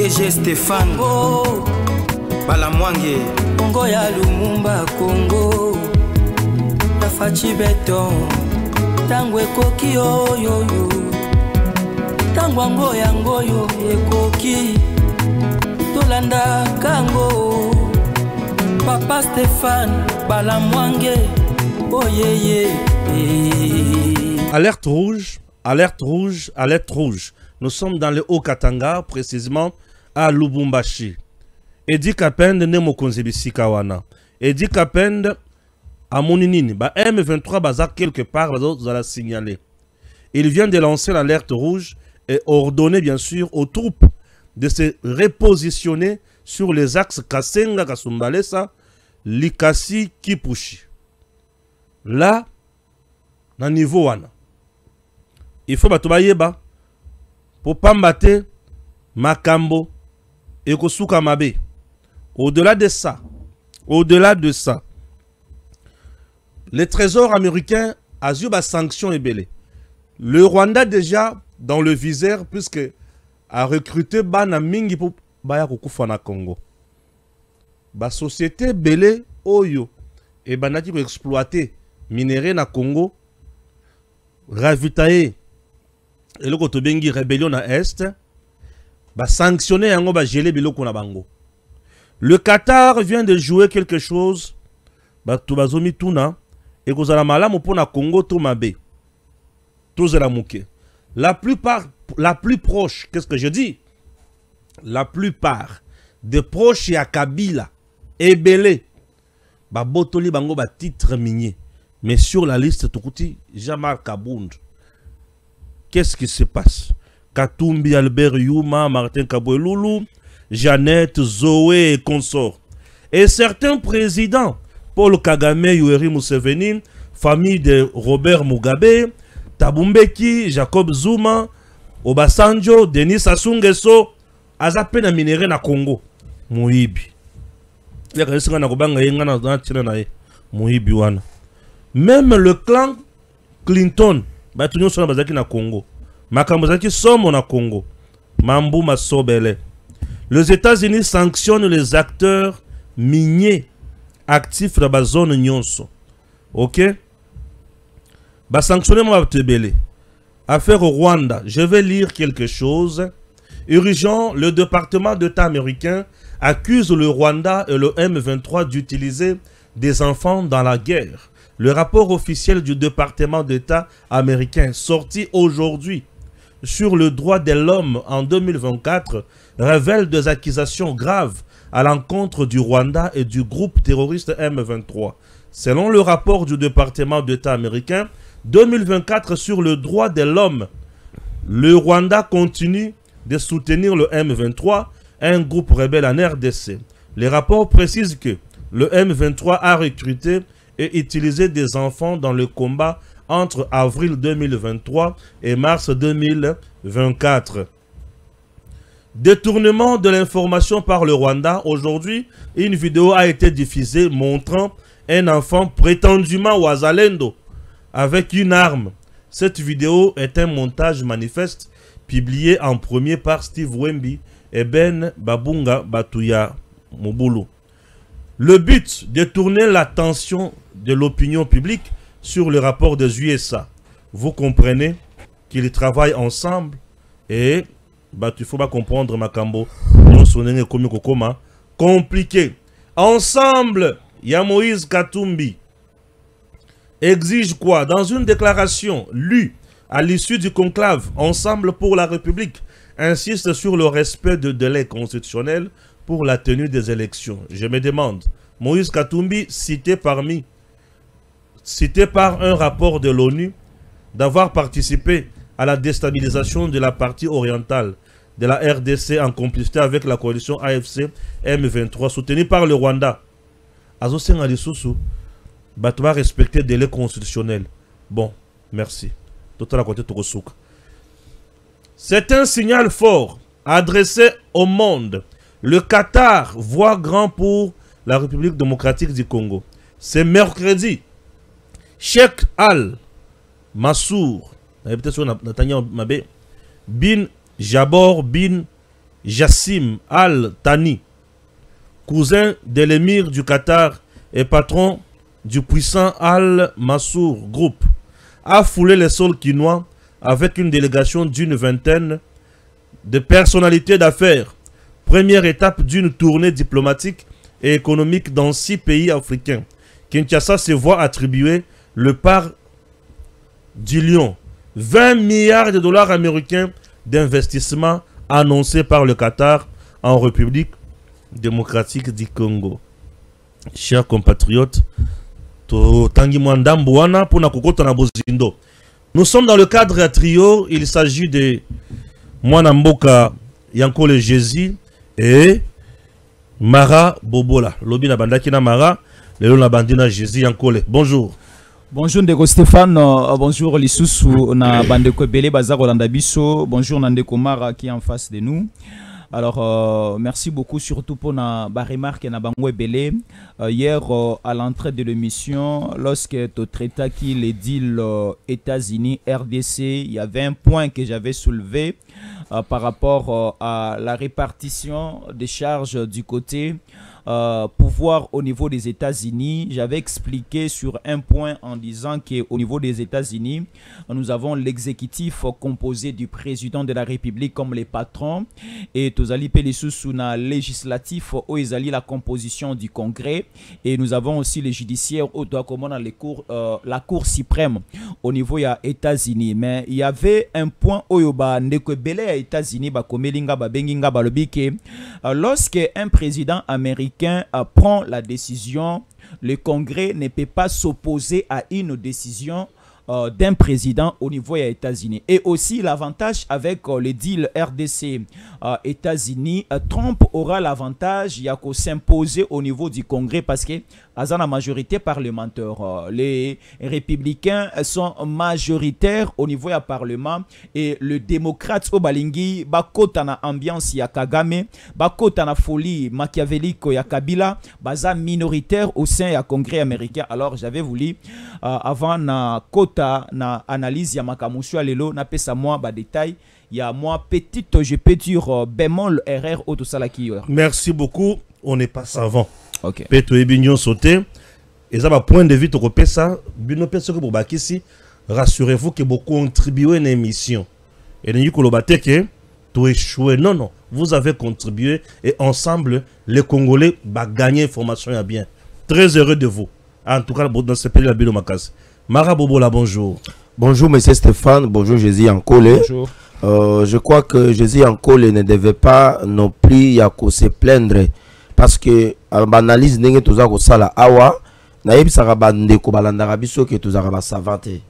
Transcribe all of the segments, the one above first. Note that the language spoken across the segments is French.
DG Stéphane oh. Balamwange Congo ya Lumumba Congo Tafachi Beton Tangwe koki oyoyo Tangwango yangoyo ekoki Tolanda kango Papa Stéphane Balamwange oh yeah. Alerte rouge, alerte rouge, alerte rouge. Nous sommes dans le Haut-Katanga, précisément à Lubumbashi. Edi Kapende ne mokonzi bisika wana. Edi Kapende à Moninini. Ba M23 baza quelque part, vous allez signaler. Il vient de lancer l'alerte rouge et ordonner bien sûr aux troupes de se repositionner sur les axes Kasenga, Kasumbalesa, Likasi, Kipushi. Là, na niveau wana. Il faut batubayeba pour pambate makambo et kosuka mabe. Au-delà de ça, le trésor américain a eu des sanctions ébélées. Le Rwanda déjà dans le viseur puisque a recruté bana mingi pour baya kokufa na Congo. Ba société belé oyo et banaki ko exploiter minerais na Congo ravitailler et le koto bengi rébellion na est ba sanctionner yango ba geler biloko na bango. Le Qatar vient de jouer quelque chose ba tubazomi tuna et kozala malamu pona Congo to mabe. Tozela muke. La plus proche, qu'est-ce que je dis? La plupart des proches ya Kabila ebele ba botoli bango ba titre minier. Mais sur la liste Tukuti Jean-Marc Kabound. Qu'est-ce qui se passe? Katumbi, Albert Yuma, Martin Kaboueloulou, Jeannette, Zoé et consorts. Et certains présidents, Paul Kagame, Yoweri Museveni, famille de Robert Mugabe, Tabumbeki, Jacob Zuma, Obasanjo, Denis Sassou Nguesso, azape na minéré na Congo. Muibi. Muibi wana. Même le clan Clinton, Batunyo Sona Bazaki na Congo. Makambozaki Somo na Congo. Mambu Masobele. Les États-Unis sanctionnent les acteurs miniers actifs dans la zone Nyonso. Ok? Ba sanctionner moi Tebele. Affaire au Rwanda. Je vais lire quelque chose. Urgent, le département d'État américain accuse le Rwanda et le M23 d'utiliser des enfants dans la guerre. Le rapport officiel du département d'État américain sorti aujourd'hui sur le droit de l'homme en 2024 révèle des accusations graves à l'encontre du Rwanda et du groupe terroriste M23. Selon le rapport du département d'État américain 2024 sur le droit de l'homme, le Rwanda continue de soutenir le M23, un groupe rebelle en RDC. Les rapports précisent que le M23 a recruté et utilisé des enfants dans le combat entre avril 2023 et mars 2024. Détournement de l'information par le Rwanda. Aujourd'hui, une vidéo a été diffusée montrant un enfant prétendument wazalendo avec une arme. Cette vidéo est un montage manifeste publié en premier par Steve Wemby et Ben Babunga Batuya Mobulu. Le but, détourner l'attention de l'opinion publique sur le rapport des USA. Vous comprenez qu'ils travaillent ensemble et il faut pas comprendre Makambo. Compliqué. Ensemble, ya Moïse Katumbi exige quoi? Dans une déclaration lue à l'issue du conclave Ensemble pour la République, insiste sur le respect de délais constitutionnels pour la tenue des élections. Je me demande, Moïse Katumbi, cité par un rapport de l'ONU, d'avoir participé à la déstabilisation de la partie orientale de la RDC en complicité avec la coalition AFC M23 soutenue par le Rwanda. Azosenga Lisusu, va respecter les délais constitutionnels. Bon, merci. C'est un signal fort adressé au monde. Le Qatar voit grand pour la République démocratique du Congo. C'est mercredi. Cheikh Al Mansour bin Jabor bin Jassim Al Thani, cousin de l'émir du Qatar et patron du puissant Al Mansour Group, a foulé les sols quinois avec une délégation d'une vingtaine de personnalités d'affaires. Première étape d'une tournée diplomatique et économique dans 6 pays africains. Kinshasa se voit attribuer le part du lion, 20 milliards de dollars américains d'investissement annoncés par le Qatar en République démocratique du Congo. Chers compatriotes, nous sommes dans le cadre à trio. Il s'agit de Mwanamboka Yankole Jésus et Mara Bobola. Lobi na bandaki na Mara, lelo na bandina Jésus Yankole. Bonjour. Bonjour Ndeko Stéphane, bonjour Lissousou na bandeko Bele Bazar Olanda Biso, bonjour Nandeko Mara qui est en face de nous. Alors, merci beaucoup surtout pour la remarque na Bangwe Bele. Hier, à l'entrée de l'émission, lorsque tu traitais qui les deals États-Unis, RDC, il y avait un point que j'avais soulevé par rapport à la répartition des charges du côté pouvoir au niveau des États-Unis. J'avais expliqué sur un point en disant qu'au niveau des États-Unis, nous avons l'exécutif composé du président de la République comme les patrons et Tozali Pelissoussouna législatif où ils allaient la composition du Congrès et nous avons aussi les judiciaires au doigt commun dans les cours, la Cour suprême au niveau des États-Unis. Mais il y avait un point où Ndekebele à États-Unis bakomelinga babenginga balobike lorsque un président américain prend la décision, le Congrès ne peut pas s'opposer à une décision d'un président au niveau des États-Unis. Et aussi l'avantage avec les deals RDC États-Unis, Trump aura l'avantage il y a qu'à s'imposer au niveau du Congrès parce que à la majorité parlementaire, les républicains sont majoritaires au niveau du Parlement et le démocrate au Balingi bakota na ambiance ya Kagame, bakota na folie machiavélique ya Kabila, baza minoritaire au sein du Congrès américain. Alors j'avais voulu avant na kota na analyse ya makamushu lelo na pesa moi ba détail. Il y a moi petite, je peux dire bémol RR au tout ça là qui. Merci beaucoup. On n'est pas savant. Ok. Peto et Bignon sauté. Et ça va point de vue au ça. Bino pense que pour bakisi, rassurez-vous que beaucoup contribué à une émission. Et nous kolobate que tu échoué. Non non, vous avez contribué et ensemble les Congolais va gagner information à bien. Très heureux de vous. En tout cas dans ce pays la Bino Makas. Mara Bobola, bonjour. Bonjour monsieur Stéphane, bonjour Jésus Yankole. Bonjour. Je crois que Jésus Yankole ne devait pas non plus se plaindre parce que l'analyse n'est pas tout ça la awa na yebisaka bandeko balandaka biso ke tozaka ba savante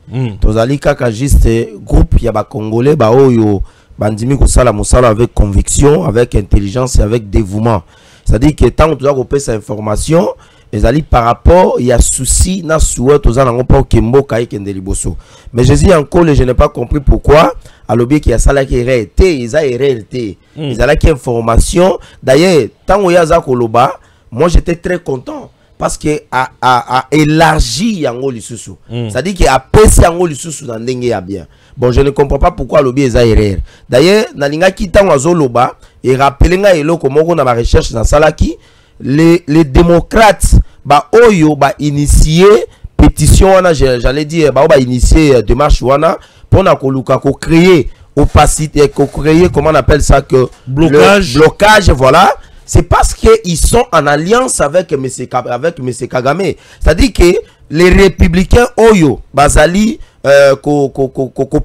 tozali kaka juste groupe ya ba congolais ba oyo bandimi ko sala mosala avec conviction, avec intelligence et avec dévouement. C'est-à-dire que tant que tozaka ko pesa information ezali par rapport il y a souci na souhait tozala ngo pa kembo kai kende liboso. Mais Jésus Yankole, je n'ai pas compris pourquoi alobi qui a sala qui réalité ils a réalité ils a la information. D'ailleurs tant que yaza koloba moi j'étais très content parce que a élargi yango lisusu. C'est-à-dire qu'il a pèsé yango lisusu dans ndenge ya bien. Bon, je ne comprends pas pourquoi lobi eza erreur. D'ailleurs nalinga ki tango azoloba et rappelenga eloko moko na ba recherche na salaki les démocrates ba oyo ba initié pétition wana j'allais dire ba initié démarche wana pour na koluka ko créer opacité, ko créer comment on appelle ça que blocage voilà. C'est parce qu'ils sont en alliance avec M. Kagame. C'est-à-dire que les républicains Oyo, Bazali,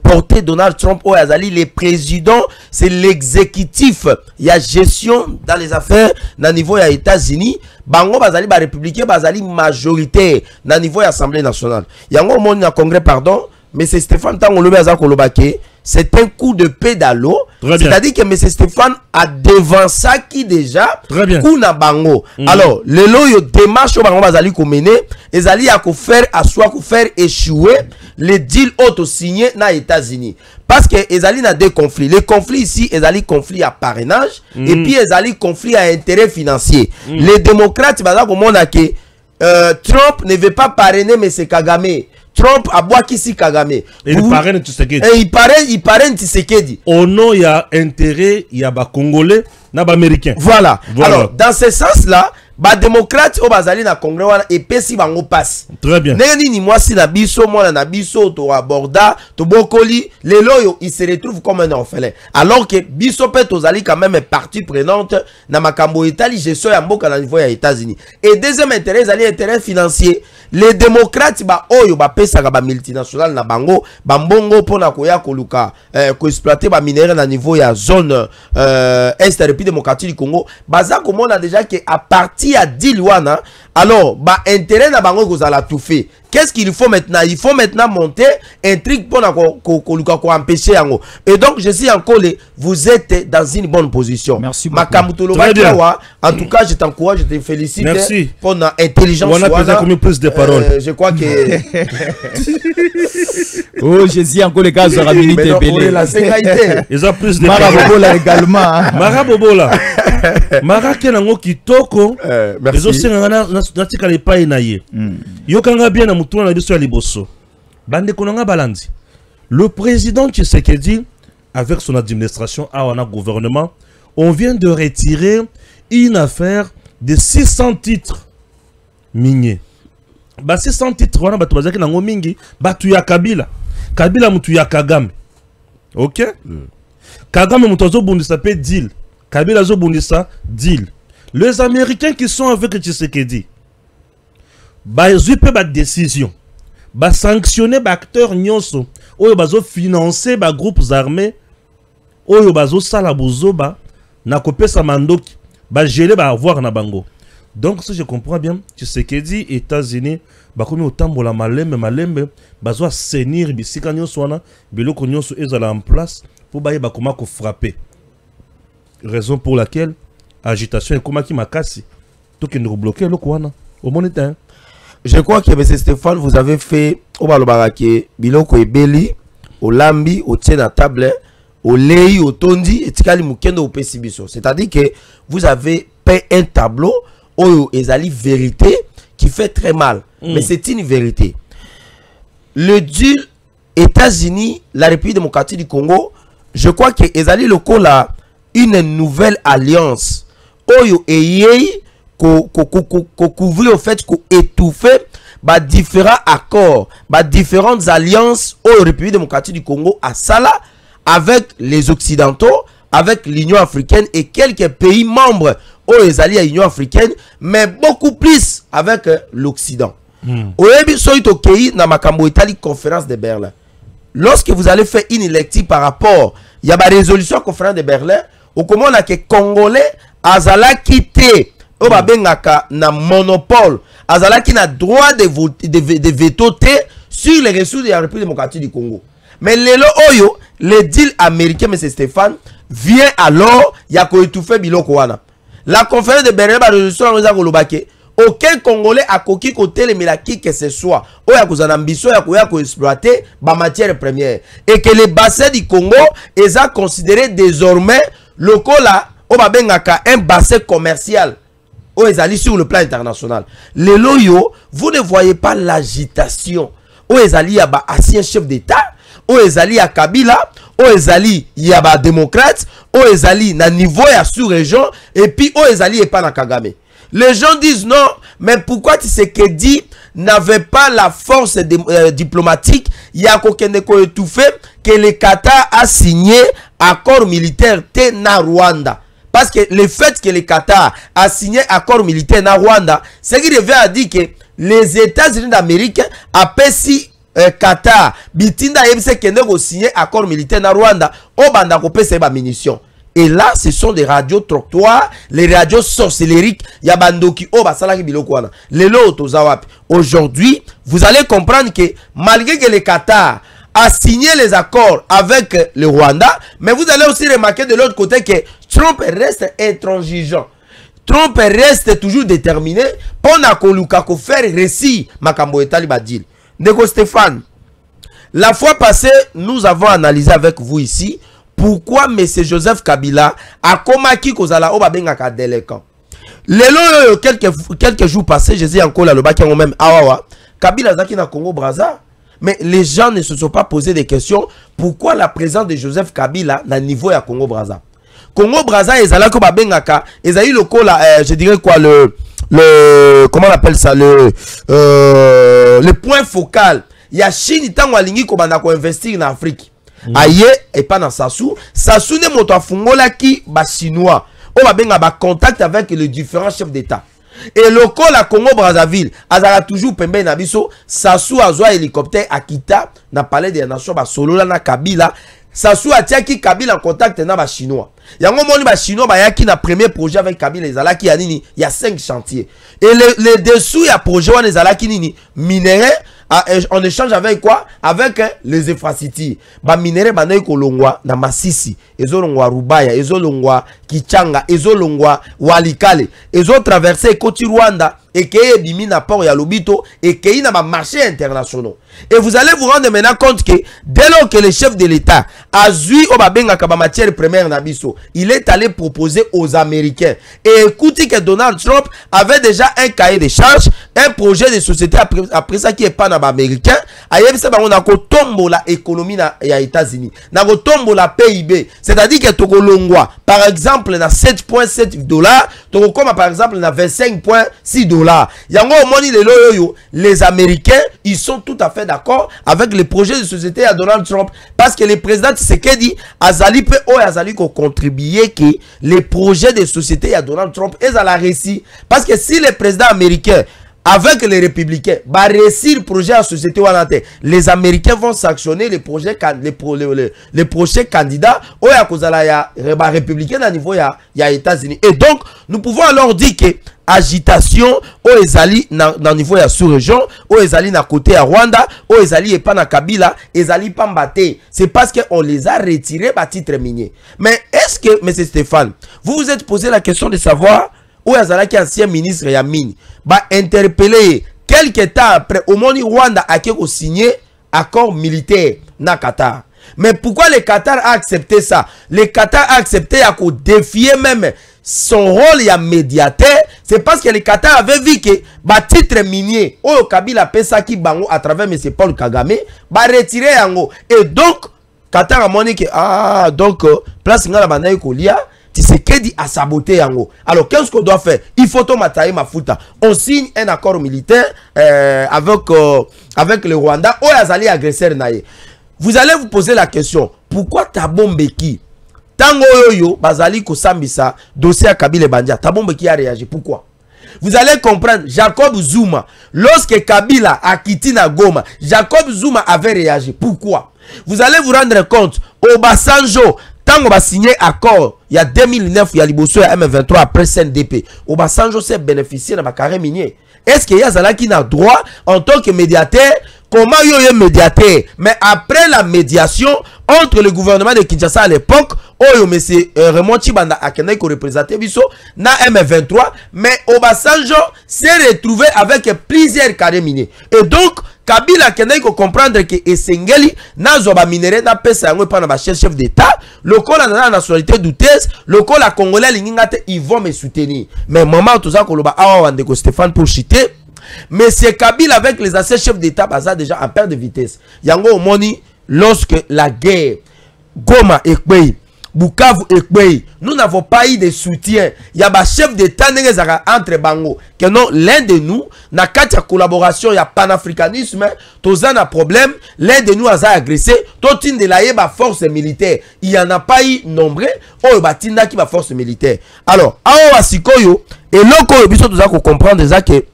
porté Donald Trump, Bazali, les présidents, c'est l'exécutif. Il y a gestion dans les affaires, dans le niveau des États-Unis. Bango Bazali, républicain, Bazali, majoritaire, dans le niveau de l'Assemblée nationale. Il y a un moment dans le Congrès, pardon, mais c'est Stéphane Tango Kolobake. C'est un coup de pédalo. C'est-à-dire que M. Stéphane a devancé qui déjà Kuna Bango. Alors, le loyo démarche au Bango Bazali Komene, ils allaient à faire échouer les deals auto-signés dans les États-Unis. Parce que ils allaient dans deux conflits. Les conflits ici, ils allaient conflit à parrainage et puis ils allaient conflit à intérêt financier. Les démocrates, Trump ne veut pas parrainer M. Kagame. Trump a boakisi Kagame. Et il parraine Tshisekedi. Et il parraine Tshisekedi. Au nom, il y a intérêt, il y a des Congolais, il y a des Américains. Voilà. Alors, dans ce sens-là, ba démocrate au bazali na congrès wana et pesi bango passe. Très bien. Neni ni moi si na biso moi na biso to aborda to bokoli les loyo il se retrouve comme un orphelin. Alors que biso peut ozali quand même partie prenante na makambo Italie gestion ya mboka na niveau ya États-Unis. Et deuxième intérêt zali intérêt financier. Les démocrates ba oyo ba pesa ba multinational na bango ba mbongo pona koya koluka ko exploiter ba minéraux na niveau ya zone est République démocratique du Congo. Baza komona déjà que à partir à Dilwana, alors bah intérêt na bango kozala tout fait. Qu'est-ce qu'il faut maintenant? Il faut maintenant monter un truc pour empêcher yango. Et donc je suis encore vous êtes dans une bonne position. Merci beaucoup. En tout cas, je t'encourage, je te félicite. Merci. Pour l'intelligence. On a besoin combien plus de paroles. Je crois que oh, Jésus encore les gars aura minute belé. Ils ont plus de Marabobola également. Marabobola. Marake nango kitoko. Merci. Les aussi na tika le pa inaye. Yokanga bien na mutuna na biso ya liboso. Bande konanga balandi. Le président Tshisekedi avec son administration awana gouvernement, on vient de retirer une affaire de 600 titres miniers. Ba 600 titres wana batu bazaki nango mingi, batu ya Kabila. Kabila mutu ya Kagame. OK? Kagame mutu zo bundisa pe deal. Kabila zo bundisa deal. Les Américains qui sont avec Tshisekedi, ils ont pris des décisions. Ils ont sanctionné les acteurs nyonso. Ils ont financé les groupes armés. Ils ont sala buzoba. Na kopé sa mandoki. Ils ont gelé avoir na bango. Donc si je comprends bien, Tshisekedi, États-Unis, bakomi otambola malembe, ils ont assainir bisika nyonso wana, biloko nyonso ezala en place pour baye bakoma ko frapper. Raison pour laquelle agitation et comment qui m'a cassé. Tout qui nous bloqué le quoi au moniteur. Je crois que M. Stéphane, vous avez fait au Balobarake, Biloko et Beli, au Lambi, au Tien à table, au Lei, au Tondi, et Tikali Mukendo au Pessibiso. C'est-à-dire que vous avez peint un tableau où il y a une vérité qui fait très mal. Mais c'est une vérité. Le deal États-Unis, la République démocratique du Congo, je crois que il y a une nouvelle alliance. Oyo eyei ko couvrir au fait ko étouffer ba différents accords, ba différentes alliances au République démocratique du Congo à Sala avec les occidentaux, avec l'Union africaine et quelques pays membres aux alliés à l'Union africaine, mais beaucoup plus avec l'Occident. Oyebi soito kei na makambo Italie conférence de Berlin. Lorsque vous allez faire une lecture par rapport, il y a ba résolution conférence de Berlin, au comment on a que Congolais azala quitté au babengaka na monopole azala qui n'a droit de veto sur les ressources de la République démocratique du Congo. Mais le deal américain, M. Stéphane, vient alors ya ko étouffer biloko wana. La conférence de Berlin ba résolution en Golobake, aucun Congolais a coquille côté les milaki que ce soit o ya kozana ambition ya ko exploiter ba matière première et que les bassins du Congo est considéré désormais lokola o babengaka un bassin commercial o ezali sur le plan international. Les loyo, vous ne voyez pas l'agitation o ezali ya ba ancien chef d'état o ezali ya Kabila o ezali ya ba démocrate o ezali na niveau ya sous-région et puis o ezali et pas na Kagame. Les gens disent non, mais pourquoi Tshisekedi n'avait pas la force diplomatique, il y a qu'aucun étouffé que le Qatar a signé accord militaire na Rwanda. Parce que le fait que le Qatar a signé accord militaire na Rwanda, c'est qu'il revient à dire que les États-Unis d'Amérique appellent si Qatar, bitinda yebse kende ko signé accord militaire na Rwanda, o banda ko pese ba munitions. Et là, ce sont des radios trottoirs, les radios sorcellériques. Yabandoki, oh, basala ki biloko wana. Lelo tozawapi. Aujourd'hui, vous allez comprendre que malgré que le Qatar a signé les accords avec le Rwanda, mais vous allez aussi remarquer de l'autre côté que Trump reste intransigeant. Trump reste toujours déterminé pour na faire récit makambo etali badil. Ndeko Stéphane, la fois passée, nous avons analysé avec vous ici pourquoi M. Joseph Kabila a comaki kozala o babengaka délinquant. Quelques jours passés, je dis encore là le baki même awawa, Kabila zaki na Congo Brazza. Mais les gens ne se sont pas posé des questions. Pourquoi la présence de Joseph Kabila na niveau ya Congo-Brazza? Congo-Brazza, ils allaient comme à Bengaka, ils ont eu le col, je dirais quoi, comment on appelle ça, le point focal. Il y a Chine, tant qu'on a investir en Afrique. Aïe, et pas dans Sassou. Sassou ne moto afungola qui ba chinois. On va bien avoir contact avec les différents chefs d'État. Et le col à Congo-Brazzaville, azara toujours pembe na biso, Sassou a zoa hélicoptère à Kita, na palais des nations, ba solo na Kabila. Sassou a tia ki Kabila en contact na ba chinois. Yango moni ba chinois ba yaki na premier projet avec Kabila les alaki ya nini, il y a 5 chantiers. Et les dessous il y a projet wa les alaki nini, minerais en échange avec quoi? Avec les Efrasiti. Ba minere banayi kolongwa na Masisi, ezolongwa Rubaya, ezolongwa Kichanga, ezolongwa Walikale, ezo traverser Koti Rwanda et que bimi na port ya Lobito et que na ba marché internationaux. Et vous allez vous rendre maintenant compte que dès lors que le chef de l'État a zui o ba benga ka ba matière première na biso, il est allé proposer aux Américains. Et écoutez que Donald Trump avait déjà un cahier de charges, un projet de société après ça qui est pas na ba américain. Ayebi ça ba on a ko tombo la économie na ya États-Unis. Na ko tombo la PIB. C'est-à-dire que tokolongwa par exemple na 7.7 dollars, toko comme par exemple na 25.6 dollars. Yango moni le loyo les Américains, ils sont tout à fait d'accord avec le projet de société à Donald Trump parce que le président Tshisekedi azali pe o azali ko contribuer que les projets de société à Donald Trump est à la réussite parce que si le président américain avec les républicains va réussir le projet à société wanate, les Américains vont sanctionner les projets les prochains candidats au ya kozala ya républicain à niveau ya États-Unis. Et donc nous pouvons alors dire que agitation au ezali na niveau ya sous-région, au ezali na côté à Rwanda, au ezali et pas na Kabila, ezali pas mbaté. C'est parce que on les a retirés à titre minier. Mais est-ce que M. Stéphane, vous vous êtes posé la question de savoir où ezala qui ancien ministre ya mine ba interpellé quelques temps après au Moni Rwanda a signé accord militaire na Qatar. Mais pourquoi le Qatar a accepté ça? Le Qatar a accepté à défier même son rôle ya médiateur. C'est parce que le Qatar avait vu que ba titre minier au Kabila pesa ki bango à travers M. Paul Kagame ba retirer yango. Et donc Qatar a montré que donc place ngala banayi kolia Tshisekedi a saboté yango. Alors qu'est-ce qu'on doit faire? Il faut tomataye mafuta. On signe un accord militaire avec le Rwanda ou azali agresseur naye. Vous allez vous poser la question, pourquoi Thabo Mbeki tango yoyo bazali ko sambisa dossier à Kabila Bandia, Thabo Mbeki a réagi? Pourquoi? Vous allez comprendre, Jacob Zuma, lorsque Kabila a quitté na Goma, Jacob Zuma avait réagi. Pourquoi? Vous allez vous rendre compte, Obasanjo tango ba signé accord il y a 2009 il y a liboso ya M23 après CNDP, Obasanjo s'est bénéficié dans ma carrière minier. Est-ce qu'il y a Zala qui n'a droit en tant que médiateur? Comment il y a médiateur? Mais après la médiation entre le gouvernement de Kinshasa à l'époque, Oyo M. Raymond Tshibanda a représenté Bisso na M23, mais Obasanjo s'est retrouvé avec plusieurs carrés miniers. Et donc Kabila kenai ko comprendre que Esengeli na zoba minéré na pesa yango pa na ba chef d'État, le col na nationalité douteuse, le col la congolais lingate, ils vont me soutenir. Mais maman tout ça ko loba awa ndeko Stéphane pour chiter, mais c'est Kabila avec les anciens chefs d'État baza déjà en perte de vitesse. Yango omoni lorsque la guerre Goma et Kwei Bukavu et Kwei, nous n'avons pas eu de soutien. Il y a un chef d'État entre Bango. Que non, l'un de nous, n'a qu'à collaboration, il y a panafricanisme, tous un problème, l'un de nous a agressé, tout une de la force militaire. Il n'y en a pas eu nombreux, oh, batinda qui va force militaire. Alors, à Sikoyo, et l'autre, il faut comprendre déjà que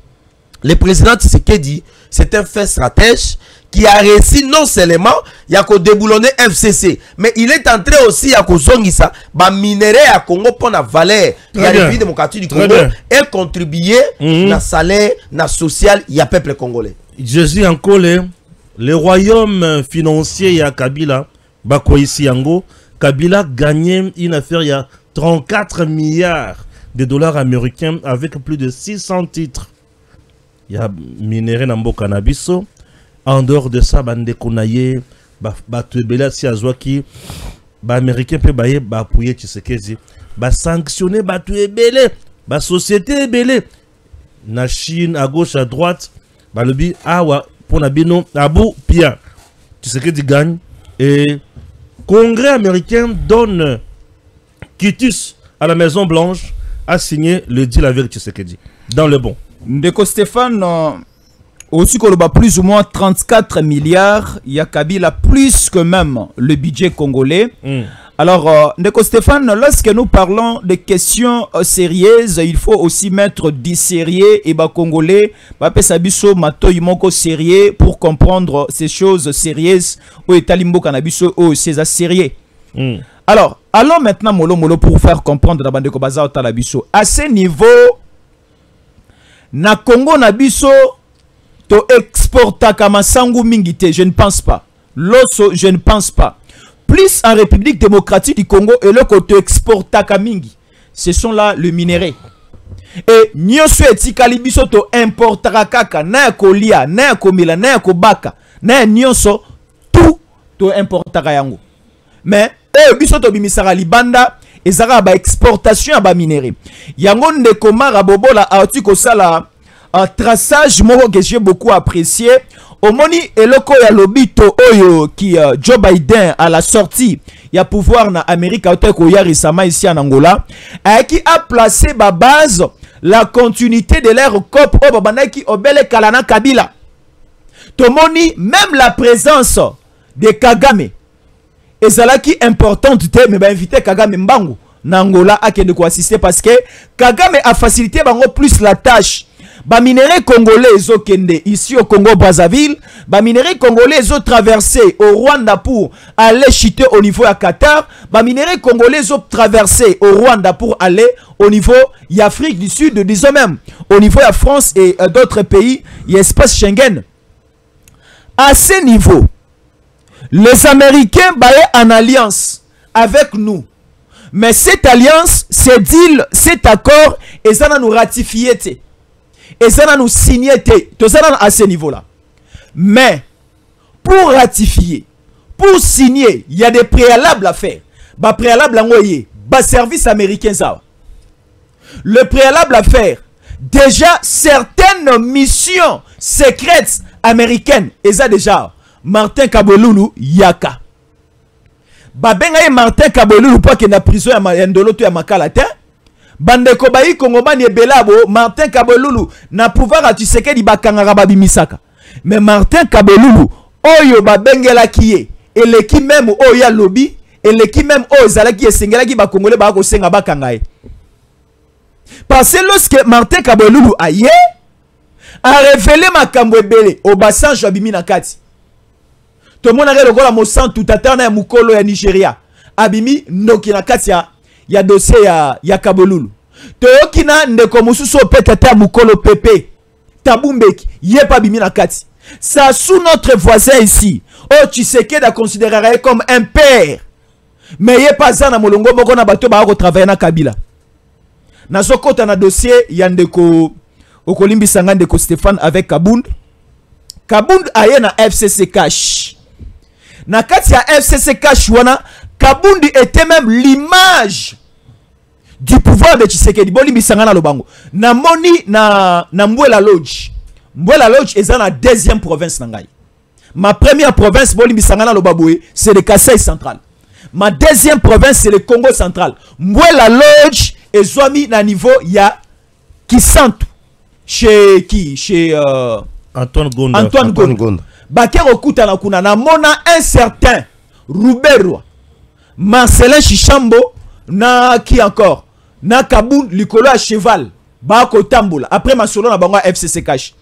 le président Tshisekedi, c'est un fait stratège qui a réussi non seulement il y a déboulonner FCC, mais il est entré aussi à Kozongisa, ba minerai à Congo pour la valeur de la République démocratique du Congo et contribuer na salaire, na social, il y a peuple congolais. Jésus en colère, le royaume financier ya Kabila, Bakoisi Yango, Kabila gagnait une affaire il y a 34 milliards de dollars américains avec plus de 600 titres. Il y a minerai Nambo Cannabiso. En dehors de ça, bande konaye, batuebela si azwaki, ba américain peut bailler, ba appuyer Tshisekedi, ba sanctionner batuebele, ba société ebele, na Chine à gauche à droite, ba lebi awa pour Nabino, Abou Pia. Tshisekedi gagne et Congrès américain donne quitus à la Maison Blanche à signer le deal avec Tshisekedi. Dans le bon. Ndeko Stéphane, aussi qu'on a plus ou moins 34 milliards, il y a Kabila plus que même le budget congolais. Alors, Ndeko Stéphane, lorsque nous parlons de questions sérieuses, il faut aussi mettre du sérieux et bas congolais, sabiso matoy moko sérieux pour comprendre ces choses sérieuses ou etalimbo kanabiso ou ces sérieux. Alors, allons maintenant molo pour faire comprendre la bande de Kobaza Talabiso. À ce niveau, na Congo nabiso to exporta kama sangu mingite, je ne pense pas. Loso, je ne pense pas. Plus en République démocratique du Congo et le côté exporta kamingi, ce sont là le minerai. Et nyoso etikali biso to importera kaka na kolia, na komila, na kobaka, na nyoso tout to importera yango. Mais biso to bimisara libanda ezara ba exportation ba minerai. Yango ndeko mara bobola article sala traçage moko que j'ai beaucoup apprécié. Omoni eloko ya lobito oyo qui Joe Biden à la sortie ya pouvoir na Amérique ko ya récemment ici en Angola qui a placé ba base la continuité de leur COP au babanaki obele kalana Kabila. Tomoni même la présence de Kagame ezalaki importante te mais ba invité Kagame mbangu na Angola akende ko assister parce que Kagame a facilité bango plus la tâche. Ba minéraux congolais ils ont kende ici au Congo Brazzaville, ba minéraux congolais ils ont traversé au Rwanda pour aller chuter au niveau à Qatar, ba minéraux congolais ils ont traversé au Rwanda pour aller au niveau d'Afrique du Sud, disons même au niveau de France et d'autres pays, il y a espace Schengen. À ce niveau, les Américains baillent en alliance avec nous. Mais cette alliance, ce deal, cet accord, et ça nous ratifié. Et ça nous signé à ce niveau-là. Mais pour ratifier, pour signer, il y a des préalables à faire. Bah préalable à envoyer, bah service américain ça. Le préalable à faire, déjà certaines missions secrètes américaines, et ça déjà Martin Kaboloulou yaka. Bah benga Martin Kaboloulou pour qu'il na prison ya ndolo to ya makalata. Bandeko bayi Kongomani ebelabo Martin Kaboloulou na pouvoir à Tshisekedi bakangara babimisaka. Mais Martin Kaboloulou oyo babengela kiye et l'équipe même oya lobby et l'équipe même oyo zalaki esengela ki ba Congolais ba ko senga bakangaye. Parce que lorsque Martin Kaboloulou aye a révélé makambo ebele au bassin Jabimi na kati. Tout le monde a regola mo sang tout atana ya mukolo ya Nigeria. Abimi ndoki na kati ya dossier ya Kaboloulou. Toyokina ndeko mususu opetete ya mukolo pepe. Tabumbeki yepa bimi na kati. Ça sous notre voisin ici. Oh Tshisekedi a considéré comme un père. Mais yepa zana molongo moko na bato ba ko travailler na Kabila. Na sokota na dossier ya ndeko okolimbi sanga ndeko Stéphane avec Kabund. Kabund aye na FCC Cash. Na kati ya FCC Cash wana Kabundi était même l'image du pouvoir de Tshisekedi. Boli misangana lobango. Na moni na Mbwela Lodge. Mbwela Lodge est dans la deuxième province nangai. Ma première province boli misangana lobaboué, c'est le Kasaï central. Ma deuxième province c'est le Congo central. Mbwela Lodge est zoami na niveau ya Kisantu. Chez qui? Chez Antoine Gonda. Antoine Gonda. Bakero kuta na kuna na mona un certain Rouberwa. Marcelin Chichambo na qui encore na Kaboun likolo à cheval bako tambola après ma solo na bango FCC Cash.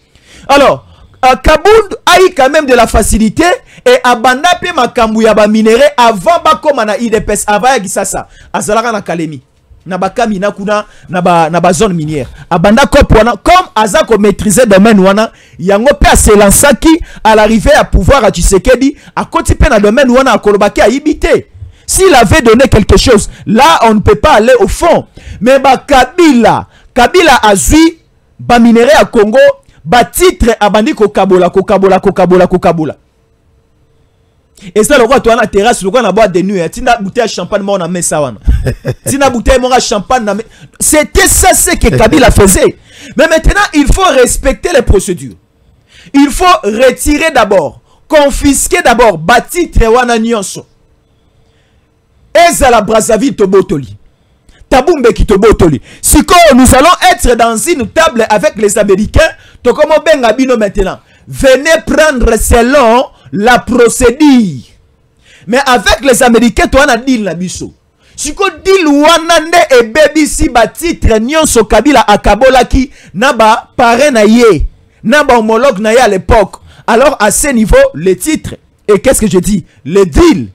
Alors Kaboun a eu quand même de la facilité et abanda pe makambu ya ba minéraux avant bako na IDPS avant ya Gisasa azalaka na Kalemi na bakami na kuna na ba zone minière abanda kopwana comme azako maîtriser domaine wana yango pe se lansaki à l'arrivée à pouvoir à Tshisekedi a koti pe na domaine wana akolobaki a ibité. S'il avait donné quelque chose, là on ne peut pas aller au fond. Mais Kabila a zui ba minéraux à Congo, ba titre abandi ko kabola. Et ça le roi toi na terrasse, le roi na boîte de nuit, tina bouteille de champagne moi on a mis ça wana. Tina bouteille moi champagne na c'était ça ce que Kabila faisait. Mais maintenant il faut respecter les procédures. il faut retirer d'abord, confisquer d'abord batitre wana nyonso. Ezala Brazzaville tobotoli. Tabumbe qui tobotoli. Si nous allons être dans une table avec les Américains, to comme benga bino maintenant. Venez prendre selon la procédure. Mais avec les Américains, tu as un deal na biso. Si ko deal wana nde e baby si batitre nyonso Kabila akabolaki na ba parrain na ye, na ba homologue na ye à l'époque. Alors à ce niveau, les titres, et qu'est-ce que je dis? Les deals,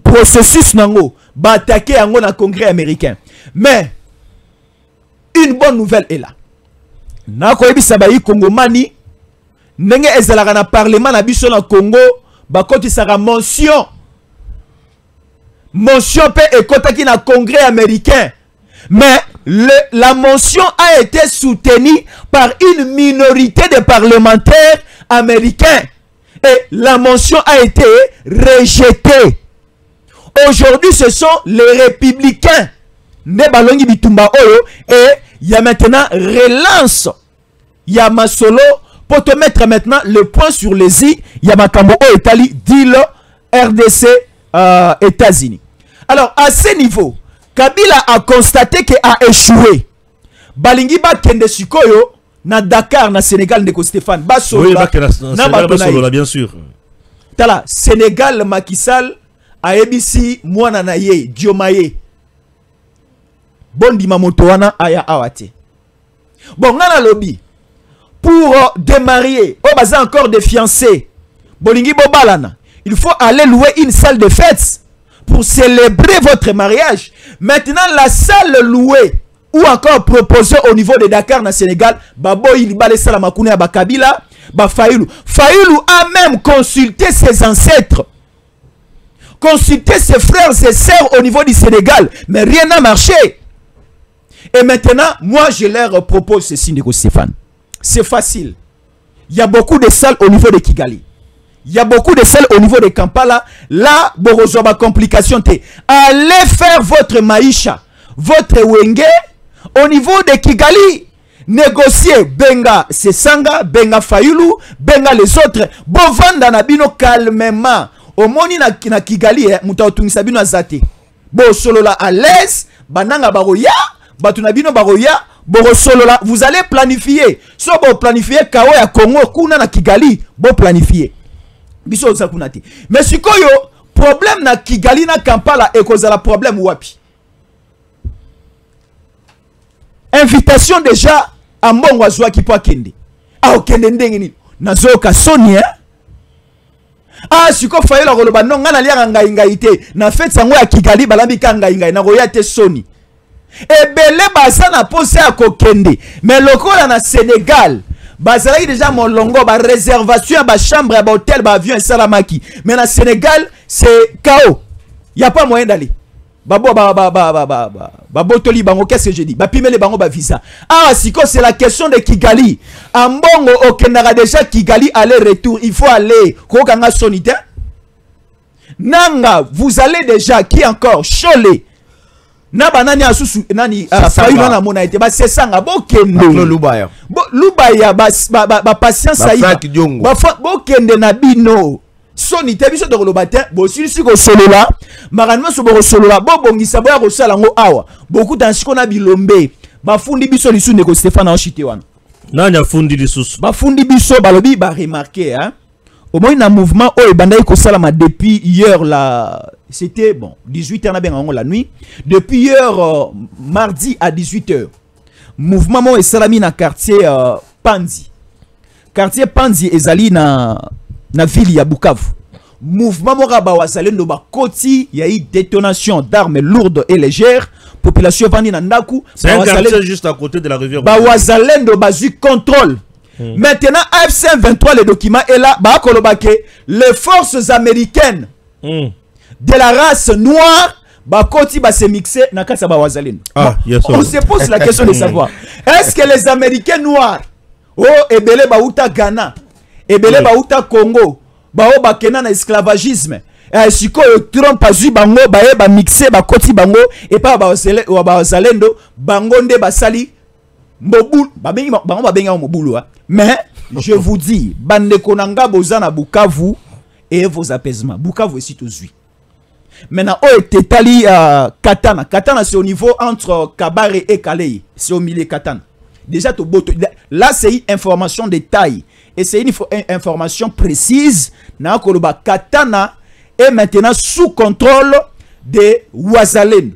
processus nango, ba attaquer yango na congrès américain. Mais, une bonne nouvelle est là. Na ko ebisa ba yi Congomani, ndenge ezalaka na parlement na biso na Congo, ba koti saka mention peut ekotaki na congrès américain. Mais la mention a été soutenue par une minorité de parlementaires américains. Et la mention a été rejetée. Aujourd'hui, ce sont les républicains. Nebalongi Bitumba Oyo. Et il y a maintenant relance. Il y a Masolo. Pour te mettre maintenant le point sur les i. Il y a Makambo Oyo Italie. Deal RDC États-Unis. Alors, à ce niveau, Kabila a constaté qu'il a échoué. Balingi ba kende sikoyo na Dakar na Sénégal ndeko Stéphane Basolo. Oui, Basolo bien sûr. Tala Sénégal Macky Sall a ebisi mwana na ye Diomaye. Bondi mamoto wana aya awate. Bon ngana lobby pour démarier, oh baza encore des fiancés. Bolingi bobalana. Il faut aller louer une salle de fête pour célébrer votre mariage. Maintenant, la salle louée ou encore proposée au niveau de Dakar, na Sénégal, Babo il balé Salamakune à Bakabila, Fayoulou. Fayoulou a même consulté ses ancêtres, consulté ses frères et sœurs au niveau du Sénégal, mais rien n'a marché. Et maintenant, moi je leur propose ceci, Nico Stéphane. C'est facile. Il y a beaucoup de salles au niveau de Kigali. Il y a beaucoup de salles au niveau de Kampala. Là, Borozoba complication. Allez faire votre maïcha, votre wenge au niveau de Kigali. Négocier Benga Sesanga, Benga Fayoulou, Benga les autres. Bovanda Nabino calmement. Au moni na Kigali, Mouta Otungisabino Azate. Bo solola à l'aise, Bananga Baroya, Batunabino Baroya. Boro solola, vous allez planifier. So bo planifier Kao ya Congo, Kuna na Kigali, bo planifier. Mais si koyo problème na Kigali na Kampala et cause la problème wapi. Invitation déjà à Mbongo Azwa qui peut kende. Ah okende ndenge ni. Nazo ka soni Ah siko faye la roloba non ngana lia ngai te. Na fête sango ya Kigali balambi ka ngai na roya te soni. Et belé basa na pose à kokende. Mais lokola na Sénégal Bazalaki déjà mon longo, ba réservation, ba chambre, ba hôtel, ba avion et salamaki. Mais na Sénégal, c'est chaos. Il n'y a pas moyen d'aller. Botoli bango, qu'est-ce que je dis? Ba pimele bango ba visa. Ah, siko c'est la question de Kigali. Ambongo okenara déjà Kigali aller-retour, il faut aller. Kokanga sonite. Nanga, vous allez déjà qui encore Cholet. Na banani asusu nani fayu na mona ete ba sesanga bokende lubaya lubaya ba patience ayi ba kende na bino soni te biso to lobate bo silisi ko solola maranma so bo solola bo bongisa bo ya ko sala ngo awa beaucoup tansiko na bilombe ba fundi biso lisu ndeko Stéphane en chité wana nanya fundi lisusu ba fundi biso balobi ba remarquer hein au moins un mouvement oh bandai ko salama depuis hier là c'était bon 18h na benga la nuit depuis hier mardi à 18h mouvement mo esalami na quartier Panzi ezali na ville ya Bukavu mouvement mo ba wazalendo ba koti ya une détonation d'armes lourdes et légères population vandi na ndaku c'est un quartier juste à côté de la rivière ba wazalendo bazu contrôle. Maintenant, AFC 23, le document est là. Les forces américaines de la race noire se mixer. On se pose la question de savoir est-ce que les Américains noirs, oh, Ebele Baouta Ghana, Ebele Baouta Congo, Bakena na esclavagisme, si Trump a vu bango, ba mixer, ba koti bango, et pas ba zalendo, bango nde basali. Mobulu, babenga Mobulu, mais je vous dis, bande konanga bozana Bukavu et vos apaisements. Bukavu est aux huit. Maintenant, oh, Tetali Katana. Katana, c'est au niveau entre Kabare et Kalei. C'est au milieu Katana. Déjà, là, c'est une information de taille. Et c'est une information précise. Katana est maintenant sous contrôle de Ouazalène.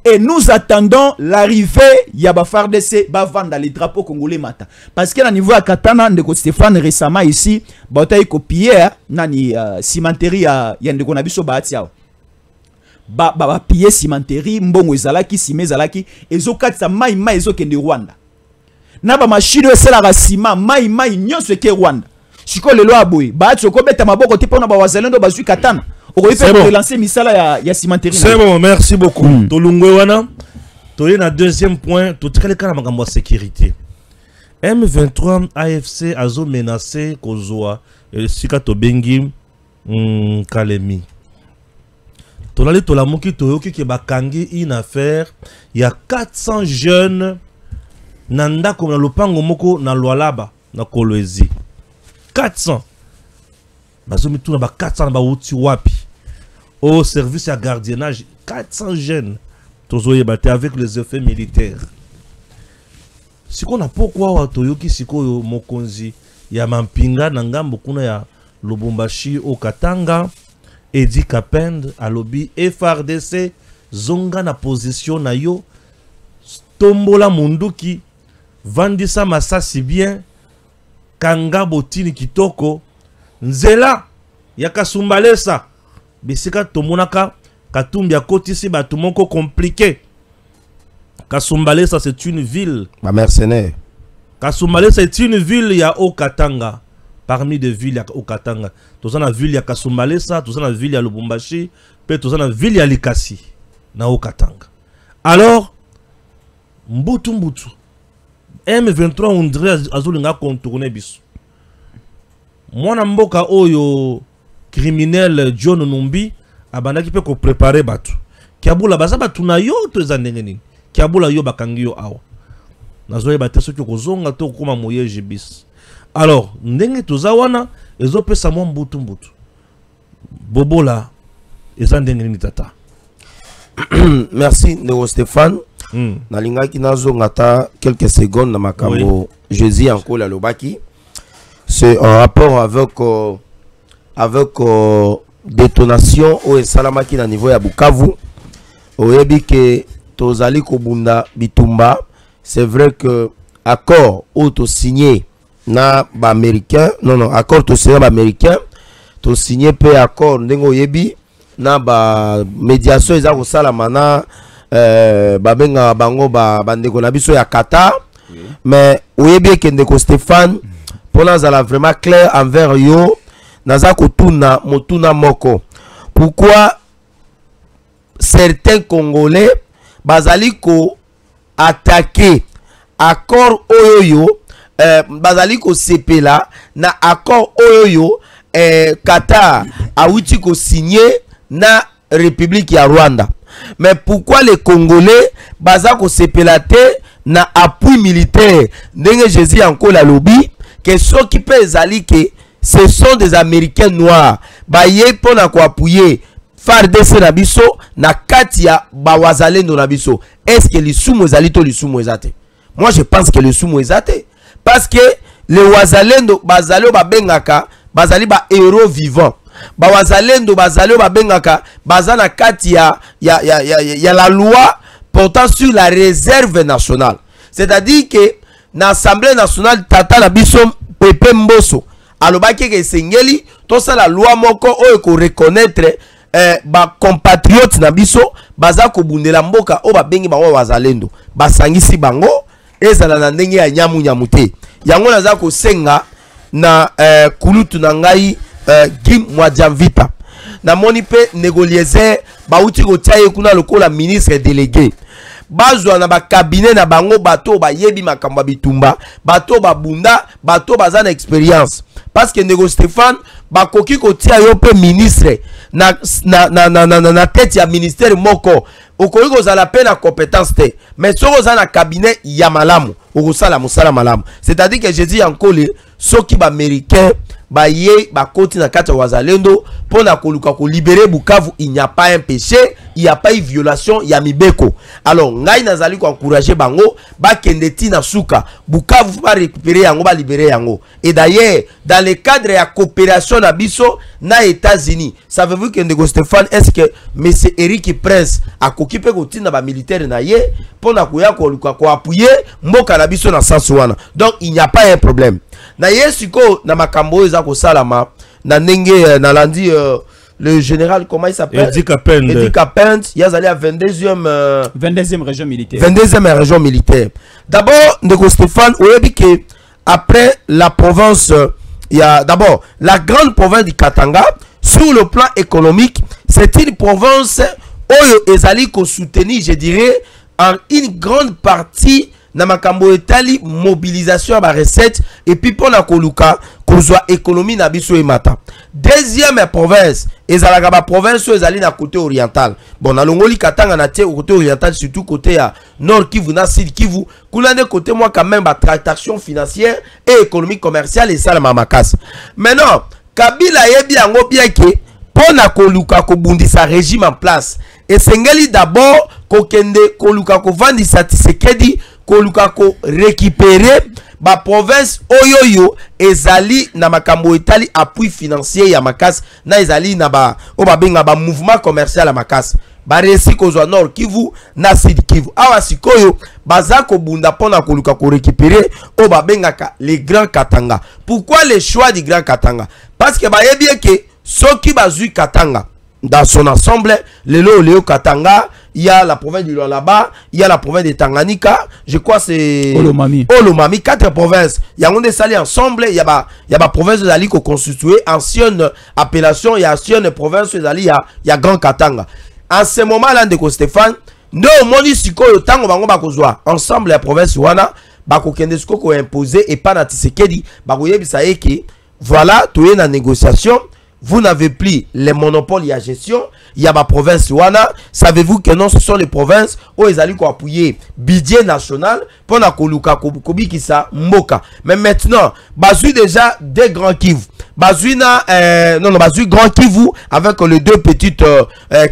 Et nous attendons l'arrivée Yabafardese Bavanda, les drapeaux congolais matin. Parce que à niveau à Katana, Ndeko Stéphane récemment ici, Bautaï copié, Nani cimenterie à Yandeko Nabiso Batiao. Ba piller cimenterie mbongo ezalaki ciment ezalaki ezokatisa mai ezokende Rwanda na ba machine esela ka ciment mai nyonso ke Rwanda siko lelo aboy ba tsoko beta maboko te pona ba wazalendo bazui Katana okoyi pe relancer misala ya cimenterie. C'est bon, merci beaucoup. Tolungwe wana toye na deuxième point to tikale kana makambo sécurité. M23 AFC azo menacé kozwa sika to bengi Kalemi. Tolali tolamuki toyoki ke bakangi une affaire, il y a 400 jeunes nanda comme na lopango moko na Lualaba na Kolwezi. 400. Bazomi tuna ba 400 ba uti wapi. Au service à gardiennage 400 jeunes. Tozoye bate avec les effets militaires. Siko na pourquoi wa toyoki siko yo mokonzi ya mampinga na ngambo kuna ya Lubumbashi au Katanga. Edi Kapend alobi FRDC zonga na position na yo tombola munduki vandisa masasi bien kanga botini kitoko nzela ya Kasumbalesa bisika tomonaka Katumbi akotisi batu moko compliqué. Kasumbalesa c'est une ville ma mercenaire. Kasumbalesa c'est une ville ya Okatanga. Parmi des villes au Katanga, tous en a ville ya Kasumbalesa, tous en a ville ya Lubumbashi, puis tous en a ville ya Likasi, na au Katanga. Alors, mbutu M23 on dirait azulinga contourner biso. Mwana mboka oyo criminel John Numbi abandaki pe ko préparer batu. Kiabula baza batu na yo to ezandenge nini. Kiabula yo bakangi yo awa. Nazoye bateso ki kozonga to koma moyeje bis. Alors, ndenge tozawana ezo pesa mwa mbutu. Bobola ezandenge nini tata. Merci Ndeko Stéphane. Nalingaki nazonga ta quelques secondes na makambo Jésus encore la lobaki. C'est en rapport avec détonation au salamaki na niveau ya Bukavu. Oyebi ke tozali kobunda bitumba. C'est vrai que accord auto signé na ba américain accord to signé ba américain to signé pe accord ndengo yebi na ba médiation eza ko sala mana ba benga bango ba bandeko na biso ya Qatar mais oyebi ke Ndeko Stéphane pona zala vraiment clair envers yo naza ko tuna motuna moko pourquoi certains Congolais bazali ko attaquer accord oyo bazali ko sepela na accord oyo Qatar a outi ko signé na République ya Rwanda. Mais pourquoi les Congolais baza ko sepela te na appui militaire ndenge Jésus encore la lobby que ceux qui peut ezali que ce sont des Américains noirs baye pona ko appuyer FARDC na biso na kati ya bawazalendo na biso. Est-ce que les sumo ezali to les sumo ezate? Moi je pense que les sumo ezate. Parce que les wazalendo bazalo babengaka bazali ba héros vivants. Ba wazalendo bazalo babengaka bazana kati ya la loi portant sur la réserve nationale. C'est-à-dire que l'Assemblée nationale tata na biso Pepe Mboso alobaki ke sengeli to sa la loi moko oyo ko reconnaître ba compatriotes na biso baza ko bundela mboka o babengi bango wazalendo basangisi bango ezala na ndenge ya nyamu te yango naza ko senga na kulutu na ngai Gim Mwadjamvita na moni pe négolier bauti ko tiaye kuna lokola ministre délégué bazwa na ba cabinet na bango bato ba yebi makamba bitumba bato ba bunda bato baza na expérience parce que Ndeko Stéphane bakoki kotia yo pe ministre na tête ya ministère moko okoki kozala pe na compétence te mais soko za na cabinet ya malamu okosala mosala malamu. C'est-à-dire que je dis encore soki ba américain ba ye ba koti na kati wazalendo pona koluka ko libérer Bukavu, il n'y a pas un péché, il n'y a pas une violation, il y a mibeko. Alors ngai nazali ko encourager bango ba kendeti na suka Bukavu ba récupérer yango ba libérer yango. Et d'ailleurs dans le cadre ya coopération na biso na États-Unis, savez-vous que Ndeko Stéphane, est-ce que monsieur Eric Prince a kokipe ko tina ba militaire na ye pona koya ko luka ko appuyer mboka na biso na Sansouana. Donc il n'y a pas un problème. Na yesiko na makambo eza ko salama na ndenge na landi le général comment il s'appelle Eddie Kapend yazali à 22e région militaire. 22e région militaire. D'abord Ndeko Stéphane oyebi que après la province il y a d'abord la grande province du Katanga sur le plan économique, c'est une province oyo ezali ko soutenir je dirais en une grande partie na makambo etali mobilisation ba recette et puis pona koluka kozwa économie na biso emata. Deuxième province ezalaka ba province ezali na côté oriental. Bon na longoli Katanga na tie côté oriental surtout côté ya Nord Kivu na Sud Kivu kuna de côté moi quand même ba transaction financière et économique commerciale et ça la mamakasi. Maintenant Kabila yebi yango bien ke pona koluka ko bundisa régime en place et sengeli d'abord kokende koluka ko vandisa Tshisekedi koluka ko récupérer ba province oyoyo ezali na makambo etali appui financier ya makasi na ezali na ba o ba benga ba mouvement commercial ya makasi ba resi kozwa Nord Kivu na Sud Kivu awa sikoyo baza ko bunda pona koluka ko récupérer o ba benga ka les grands Katanga. Pourquoi le choix du grand Katanga? Parce que ba yebi que soki bazui Katanga dans son ensemble, le Léo Katanga, il y a la province du Lualaba, il y a la province de Tanganyika, je crois c'est Olomami, 4 provinces. Il y a on est salé ensemble, il y a la province de Zali qui constitué ancienne appellation, il y a ancienne province de Zali, il y a Grand Katanga. En ce moment là Ndeko Stéphane, nous moni sikoyo tango bango bakozwa ensemble la province wana bako kende siko ko imposer et pas na Tshisekedi bako yebisa eki voilà toye na négociation. Vous n'avez plus les monopoles, il y a gestion, il y a ma province wana. Savez-vous que non, ce sont les provinces où ils allaient appuyer budget national pour la koluka kobi qui sa mboka. Mais maintenant, bazui déjà des grands Kivu. Bazui na bazui grand Kivu avec les deux petites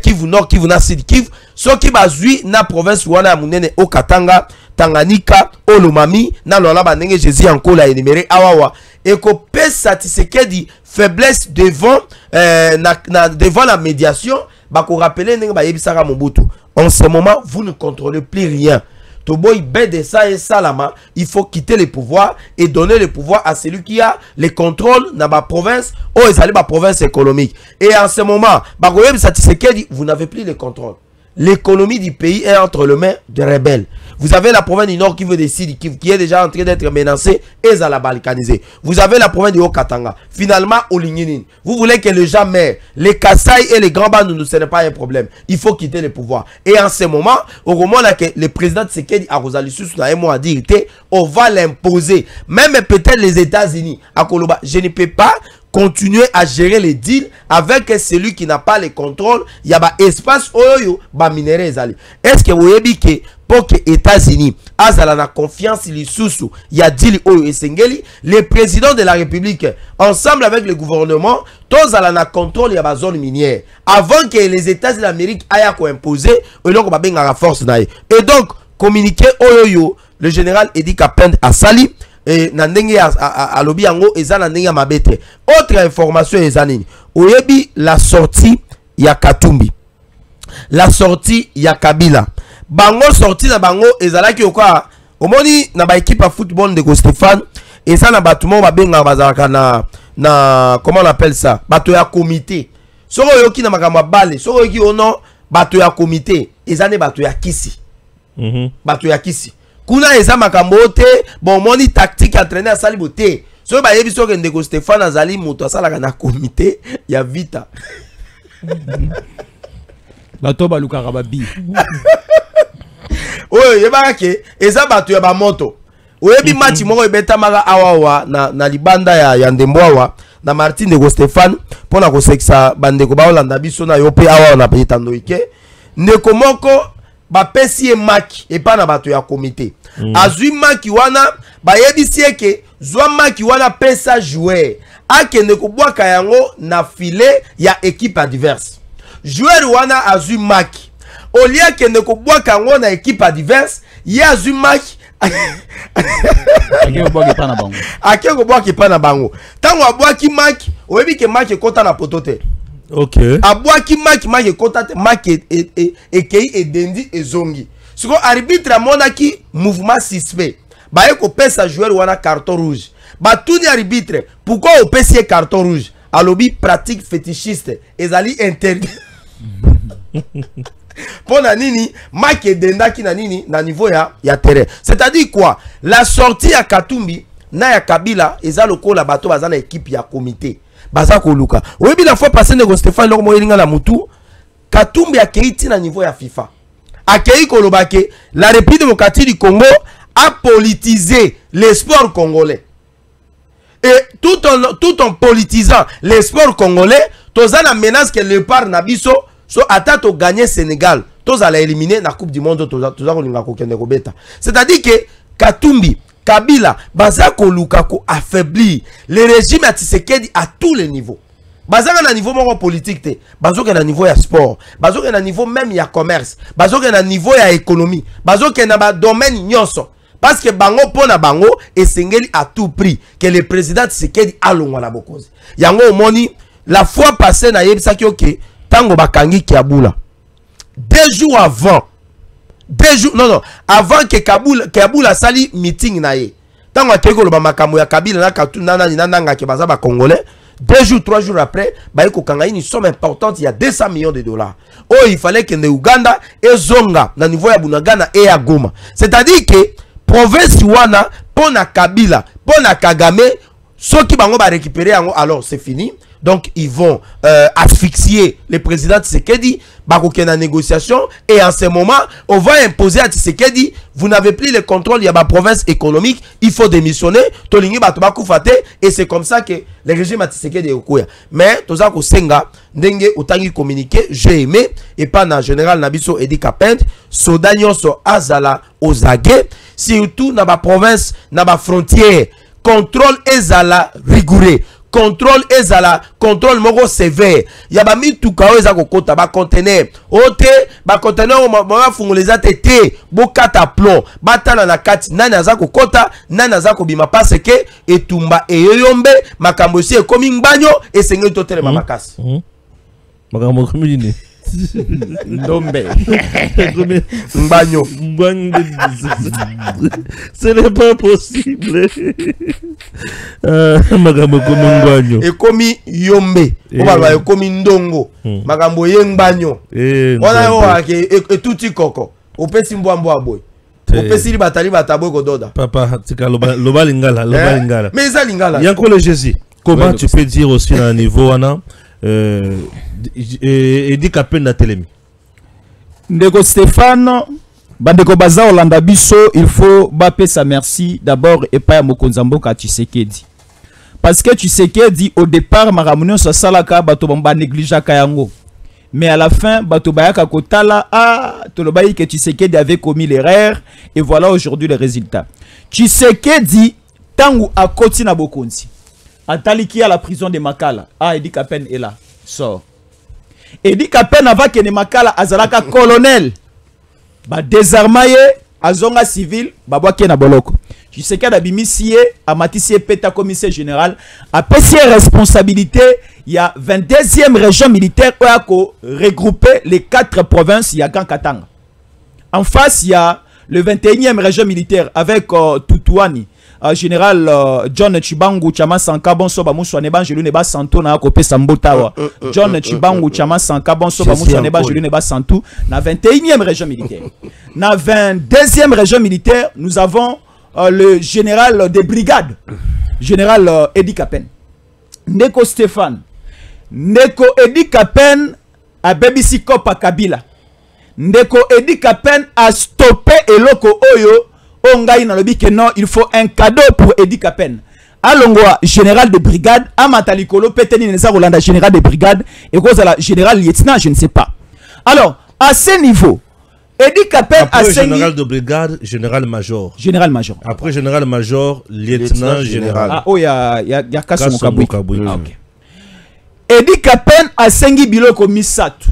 Kivu Nord, Kivu na Sud Kivu. Ce qui bazui na province wana munene au Katanga, Tanganyika, Olomami, na lola banenge Jésus encore la énuméré awawa. Et que pesa Tshisekedi faiblesse devant devant la médiation, bah qu'on rappelle nenge ba yebisaka Mobutu. En ce moment, vous ne contrôlez plus rien. Toboy bede ça et salama, il faut quitter le pouvoir et donner le pouvoir à celui qui a le contrôle dans ma province ou ma province économique. Et en ce moment, bah qu'on yebisa Tshisekedi, vous n'avez plus le contrôle. L'économie du pays est entre les mains de rebelles. Vous avez la province du Nord qui veut décider, qui est déjà en train d'être menacée et à la balkaniser. Vous avez la province du Haut-Katanga. Finalement, au Ligninin. Vous voulez que les gens meurent. Les Kassai et les grands bandes, ce n'est pas un problème. Il faut quitter le pouvoir. Et en ce moment, au moment là que le président Tshisekedi a Rosalie Soussou a dit, on va l'imposer. Même peut-être les États-Unis. À Koloba, je ne peux pas continuer à gérer les deals avec celui qui n'a pas le contrôle. Il y a un espace oyo ba minéraux ezali. Est-ce que vous voyez que pour que les États-Unis azala na confiance li sousou, il y a deal oyo esengeli, le président de la République ensemble avec le gouvernement, tous ala na contrôle ya ba zone minière avant que les États-Unis d'Amérique aient ko imposer eloko ba benga la force na. Et donc communiqué oyo le général Eddie Kapend a sali et nandenge a lobi yango eza nandenge mabete. Autre information ezanini oyebi la sortie ya Katumbi, la sortie ya Kabila, bango sortie na bango ezalaki okwa omoni na ba équipe à football de Stéphane eza na batumo ba benga bazalaka na comment on appelle ça, bato ya comité soko yoki na makambo bale soko yoki ono bato ya comité ezane bato ya kisi bato ya kisi kuna eza makambo te bon moni tactique entraîner asali bote so ba yebi soke Ndeko Stéphane azali moto asalaka na comité ya vita bato balukaka babi oyo yebaka ke eza bato ya ba moto oyebi match moko ebeta maka awawa na libanda ya ndembo awa na Martin Ndeko Stéphane pona ko seksa bandeko ba olanda biso na yo pe awa na peta ndoike ndeko moko ba pesi maki et pas na bato ya comité azui maki wana ba yebisi eke zwa maki wana pesa joueur akende ko bwaka yango na filet ya équipe adverse joueur wana azui maki olia kende ko bwaka yango na équipe adverse ye azui maki akeko bwaki pa na bango tango abwaki maki oyebi ke maki ekota na potote. Ok. Abwaki maki ekota te maki ekei edendi ezongi siko arbitre amonaki mouvement suspect baye kopesa joueur wana carton rouge batuni arbitre pourquoi opesi carton rouge alobi pratique fétichiste ezali interdit Pona nini maki edendaki na nini na niveau ya terrain. C'est-à-dire quoi? La sortie ya Katumbi na ya Kabila eza lokola bato baza na équipe ya comité. Baza ko luka. Oyebi la fois passé Ndeko Stéphane loko moyelinga la mutu Katumbi akeiti na niveau ya FIFA. Akei kolobake la République démocratique du Congo a politisé le sport congolais. Et tout en politisant le sport congolais, toza na menace que le par na biso so atato gagner Sénégal, tous allons éliminer la Coupe du Monde, c'est-à-dire que Katumbi, Kabila, Bazako Lukako affaibli le régime à Tshisekedi à tous les niveaux. Bazaka na niveau mon politique te, bazaka na niveau ya sport, bazaka na niveau même ya commerce, bazaka na niveau ya économie, bazaka na ba domaine nyonso. Parce que bango pona bango esengeli à tout prix que le président Tshisekedi alongwa na bokozi. Yango omoni la fois passée na yebisaki OK tango bakangi Kiabula 2 jours avant avant que Kiabula sali meeting na ye tango akeko lo ba makambo ya Kabila na Katuna na nanga ke baza ba congolais 2 jours 3 jours après ba ko kanga une somme importante il y a 200 millions de dollars. Oh il fallait que Uganda et Zonga na niveau ya Bunagana et ya Goma, c'est-à-dire que province wana pona Kabila pona Kagame soki bango ba récupérer yango alors c'est fini. Donc ils vont asphyxier le président Tshisekedi, bakokena négociation et en ce moment on va imposer à Tshisekedi vous n'avez plus le contrôle, il y a ma province économique, il faut démissionner, tolingi batubaku fate et c'est comme ça que le régime à Tshisekedi est okuya. Mais toza ko senga ndenge otangi communiquer, j'ai aimé et pas na général Nabiso Edi Kapend, soda nyonso azala ozage, surtout na ba province, na ba frontière, contrôle ezala rigoureux. Contrôle ezala contrôle moko sévère ya ba mituka eza kokota ba conteneur ote ba conteneur ba fungoleza tete bokata plomb batala na kati nani aza kokota nani aza kobima parce que etumba eyoyombe makambo si ekomi ngbanyo esengeli totele makasi makambo komi ni ndombe ngbanyo ce n'est pas possible. Makambo komi ngbanyo ekomi yombe obalwa ekomi ndongo makambo ye ngbanyo wana yo ake etuti koko opesi mbwa boy opesi batali bataboy kododa papa tika loba lingala mais ça lingala yanko le Jésus comment tu peux dire aussi à un niveau wana Edi Kapenda telemi Ndeko Stéphane bandeko baza Olanda biso il faut baper sa merci d'abord et pas à Mokonzamboka Tshisekedi parce que Tshisekedi au départ maramunio sa salaka bato bamba négligea kayango mais à la fin bato bayaka kotala tolobayi que Tshisekedi avait commis l'erreur et voilà aujourd'hui le résultat. Tshisekedi tangu akoti na bokonzi ataliki à la prison de Makala Edi Kapen est là sort Edi Kapen avant que ne Makala azalaka colonel ba désarmaye azonga civil babwaki na boloko Tshisekedi abimisiye amatisiye peta commissaire général a pesi responsabilité il y a 22e région militaire où a regrouper les 4 provinces ya Katanga. En face il y a le 21e région militaire avec Tutuani général John Chibangu Chama Sanka bonso ba muswa ne banjelu ne ba santo na ko pesa mbotawa John Chibangu Chama Sanka bonso ba muswa ne banjelu ne ba santo na 21e région militaire. Na 22e région militaire, nous avons le général des brigades, général Edi Kapen. Ndeko Stéphane, Ndeko Edi Kapen a bebisi kopa Kabila. Ndeko Edi Kapen a stoppé eloko oyo Ongaï na lobi que non, il faut un cadeau pour Edi Kapen. Alongwa général de brigade, Amatalikolo Peteni Neza Rolanda général de brigade et Kozala général lieutenant, je ne sais pas. Alors, à ce niveau, Edi Kapen a général de brigade, général-major. Général-major. Après général-major, lieutenant général. Ah, oh, il y a Kasson Kabouy. Ah, ok. Edi Kapen a sengi biloko misatu.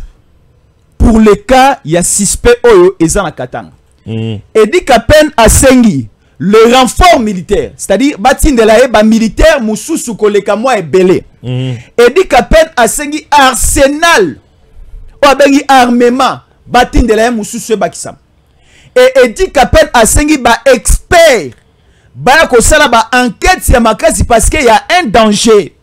Pour le cas, il y a suspect Oyo et Zana Katanga. Edi Kapen a sengi le renfort militaire, c'est-à-dire batin de la eba militaire mususu koleka moi et belé. Edi Kapen a sengi arsenal ou bengi armement batin de la mususu bakisam. Et Edi Kapen a sengi ba expert ba ko sala ba enquête ya makasi parce qu'il y a un danger.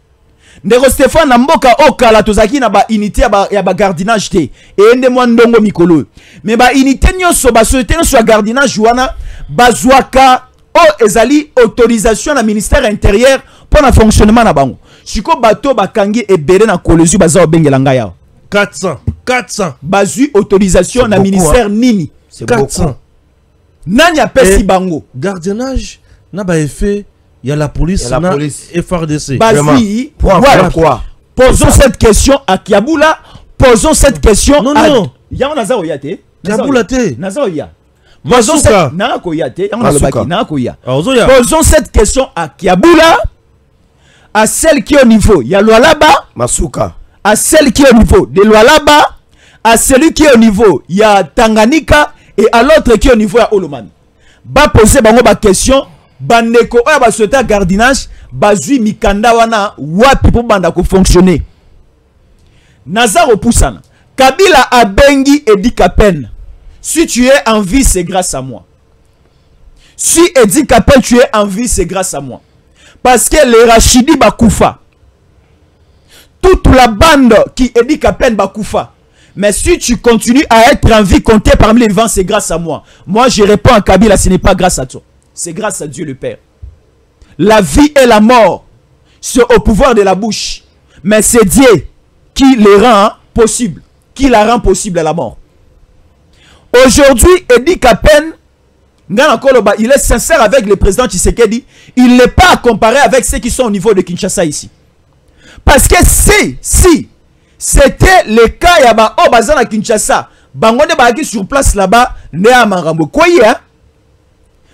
Ndeko Stéphane Namboka okala tozaki na ba unité ya ba gardinage te et ende mwa ndongo mikolo mais ba unité nyonso ba société nyonso ya gardinage wana bazwaka o ezali autorisation na ministère intérieur pour na fonctionnement na bango siko bato bakangi ebele na kolezi baza obengela ngaya 400 bazui autorisation na ministère nini C'est 400 nani apesi bango gardiennage na ba effet. Il y a la police, la police. FRDC. Bazui, voilà quoi. Posons cette question à Kiaboula. Posons cette question non, à... non. Y'a un Nazaro Yate. Kiaboula te. Nazaro Ya. Masuka. Posons cette question à Kiaboula. À celle qui est au niveau. Il y a Lualaba. Masuka. À celle qui est au niveau de Lualaba. À celui qui est au niveau. Il y a Tanganyika. Et à l'autre qui est au niveau. Il y a Olomani. Ba poser bango ba question. Bandeko oya ba souhaiter gardinage bazui mikanda wana wapi pour banda ko fonctionner. Nazaro Poussana Kabila a bengi Edi Kapen. Si tu es en vie, c'est grâce à moi. Si Edi Kapen tu es en vie, c'est grâce à moi. Parce que les Rachidi Bakoufa, toute la bande qui Edi Kapen Bakoufa. Mais si tu continues à être en vie, compté parmi les vivants, c'est grâce à moi. Moi, je réponds à Kabila, ce n'est pas grâce à toi. C'est grâce à Dieu le Père. La vie et la mort, c'est au pouvoir de la bouche. Mais c'est Dieu qui les rend possible. Qui la rend possible à la mort. Aujourd'hui, Edi Kapen, il est sincère avec le président Tshisekedi. Il n'est pas à comparer avec ceux qui sont au niveau de Kinshasa ici. Parce que si c'était le cas, il y a au bazar à Kinshasa, Bangonde Baki sur place là-bas, ne a marambo quoi ya?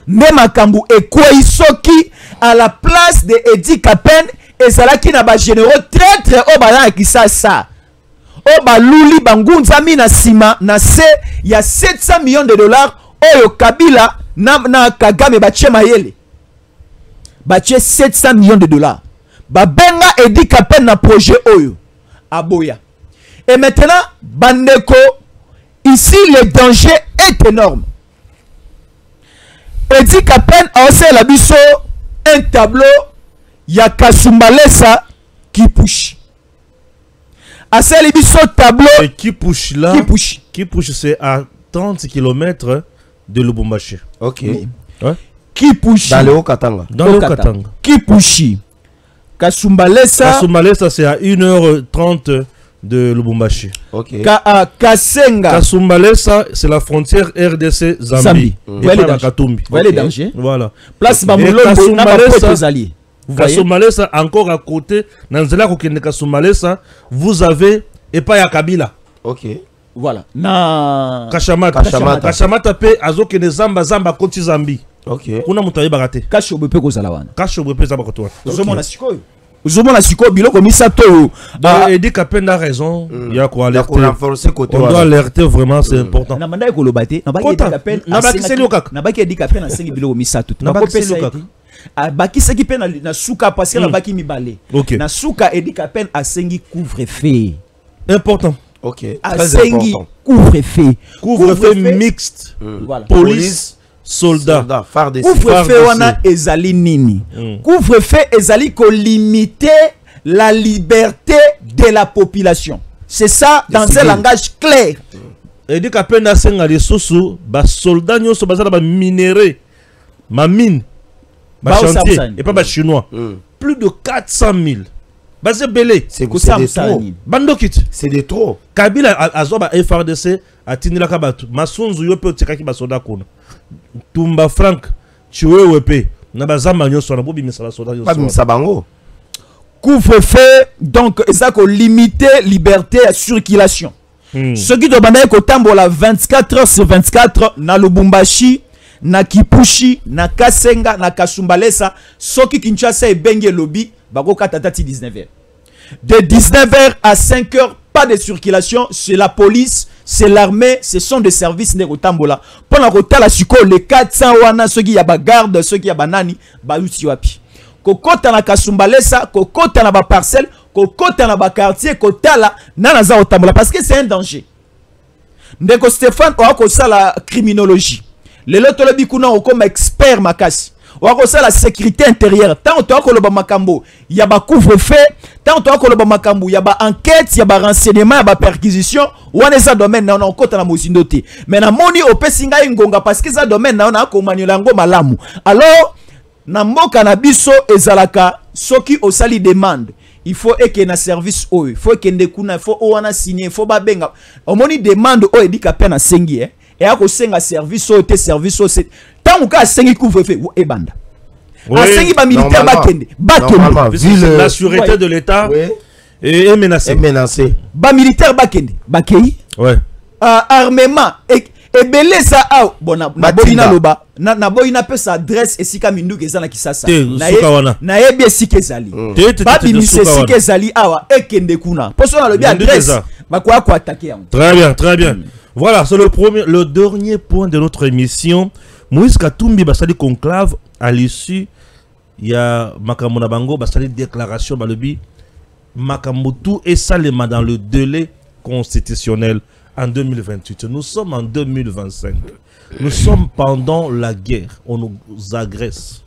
Ne makambu et quoi soki à la place de Edi Kapen et ça là qui n'a pas généreux très au bazar à Kinshasa. Au baluli bangunza mi na sima na se il y a 700 millions de dollars oyo Kabila na Kagame bache mayele. Bache 700 millions de dollars. Ba benga Edi Kapen na projet oyo. Aboya. Et maintenant, Bandeko, ici le danger est énorme. Edi Kapen a aussi la biso un tableau, il y a Kasumbalesa qui push. A ce le biso tableau qui push là. Qui push c'est à 30 km de Lubumbashi. Ok. Oui. Ouais. Qui push dans le Haut-Katanga. Dans le Haut-Katanga. Qui push Kasumbalesa c'est à 1h30 de Lubumbashi. Ok. Kasenga. Kasumbalesa, c'est la frontière RDC Zambie. Voilà les dangers. Voilà. Place Bamolo na ba potes alliés. Kasumbalesa encore à côté, dans Zela Kokende Kasumbalesa, vous avez Epaya Kabila. Ok. Voilà. Na Kashamata. Kashamata pe azokende Zamba koti Zambie. Ok. Kuna mutaye bagate. Kashobe pe kozala wana. Kashobe pe zamba koto. Ozomona sikoyo. Ozomona sikoyo biloko misato. Edi Kapen a raison. Il y a quoi alerter. On doit alerter vraiment, c'est important. Na manda ko lobate. Na baki Edi Kapen. Na baki seli okaka. Na baki Edi Kapen asengi biloko misato. Na baki seli okaka. Baki seki pe na suka parce que na baki mibale. Na suka Edi Kapen asengi couvre-feu. Important. Ok. Asengi couvre-feu. Couvre-feu mixte. Voilà. Police. Soldat. Couvre-feu wana ezali nini? Couvre-feu ezali ko limiter la liberté de la population. C'est ça dans un langage clair. Edi Kapen a senga les sousou, ba soldats nyoso bazala ba minerai, ma mine, ba chantier et pas ba chinois. Plus de 400 000. Basé belé. C'est trop. Bandokit. C'est de trop. Kabila azoba FRDC a tinila kabatu. Masunzu yope otikaki ba soldat kuna. Tumba Frank tuer wepe na bazamba nyonso na bobi misala soda Pas bimisa bango. Couvre-feu, donc, ça qu'on limiter liberté à circulation. Ce qui doit être au tambola 24 heures sur 24 na Lubumbashi, na Kipushi, na Kasenga, na Kasumbalesa, ce qui Kinshasa et Bengue Lobby, bako katatati 19h. De 19h à 5h, pas de circulation, c'est la police, c'est l'armée, ce sont des services de Rotambola. Pendant que la suko, les 400 wana, ceux qui y a garde, ceux qui y a banani, ba uti wapi. Kokota na Kasumbalesa, kokota na ba parcelle, kokota na ba quartier, kotala na naza Rotambola parce que c'est un danger. Ndeko Stéphane oako ça la criminologie. Le lotolobi kuna comme expert makasi. Oako ça la sécurité intérieure. Tant to ko loba makambo, ya ba couvre-feu, tant to ko loba makambo, ya ba enquête, ya ba renseignement, ya ba perquisition, wana za domaine na on kota na mozindote. Mais na moni opesinga ngonga parce que ça domaine na ko manyolango malamu. Alors na mboka na biso ezalaka soki osali demande il faut que na service o il faut que ndekuna il faut wana signer il faut ba benga omoni demande o edika pena sengi et ako senga service o te service o c'est tant ka sengi couvre-feu e banda a sengi ba militaire bakende la sûreté de l'état est menacée ba militaire bakende bakei ouais armement et belé ça a bon na boina loba na boina pe sa adresse esika mindu kezana kisasa na yebi esika ezali ba bimise esika ezali awa ekende kuna poso na lobi adresse ba kwa attaquer yango. Très bien voilà, c'est le dernier point de notre émission. Moïse Katumbi basali conclave à l'issue il y a makambo na bango basali déclaration balobi makambo tout et salema dans le délai constitutionnel. En 2028, nous sommes en 2025. Nous sommes pendant la guerre. On nous agresse.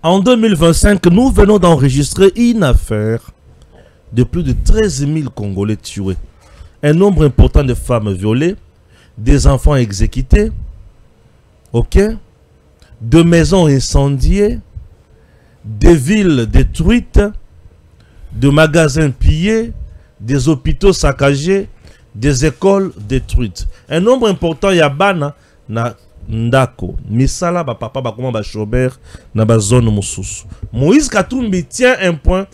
En 2025, nous venons d'enregistrer une affaire de plus de 13 000 Congolais tués. Un nombre important de femmes violées, des enfants exécutés, de maisons incendiées, des villes détruites, de magasins pillés, des hôpitaux saccagés, des écoles détruites. Un nombre important yabana na ndako. Misala ba papa ba comment ba chobert na ba zone mususu. Moïse Katumbi tient un point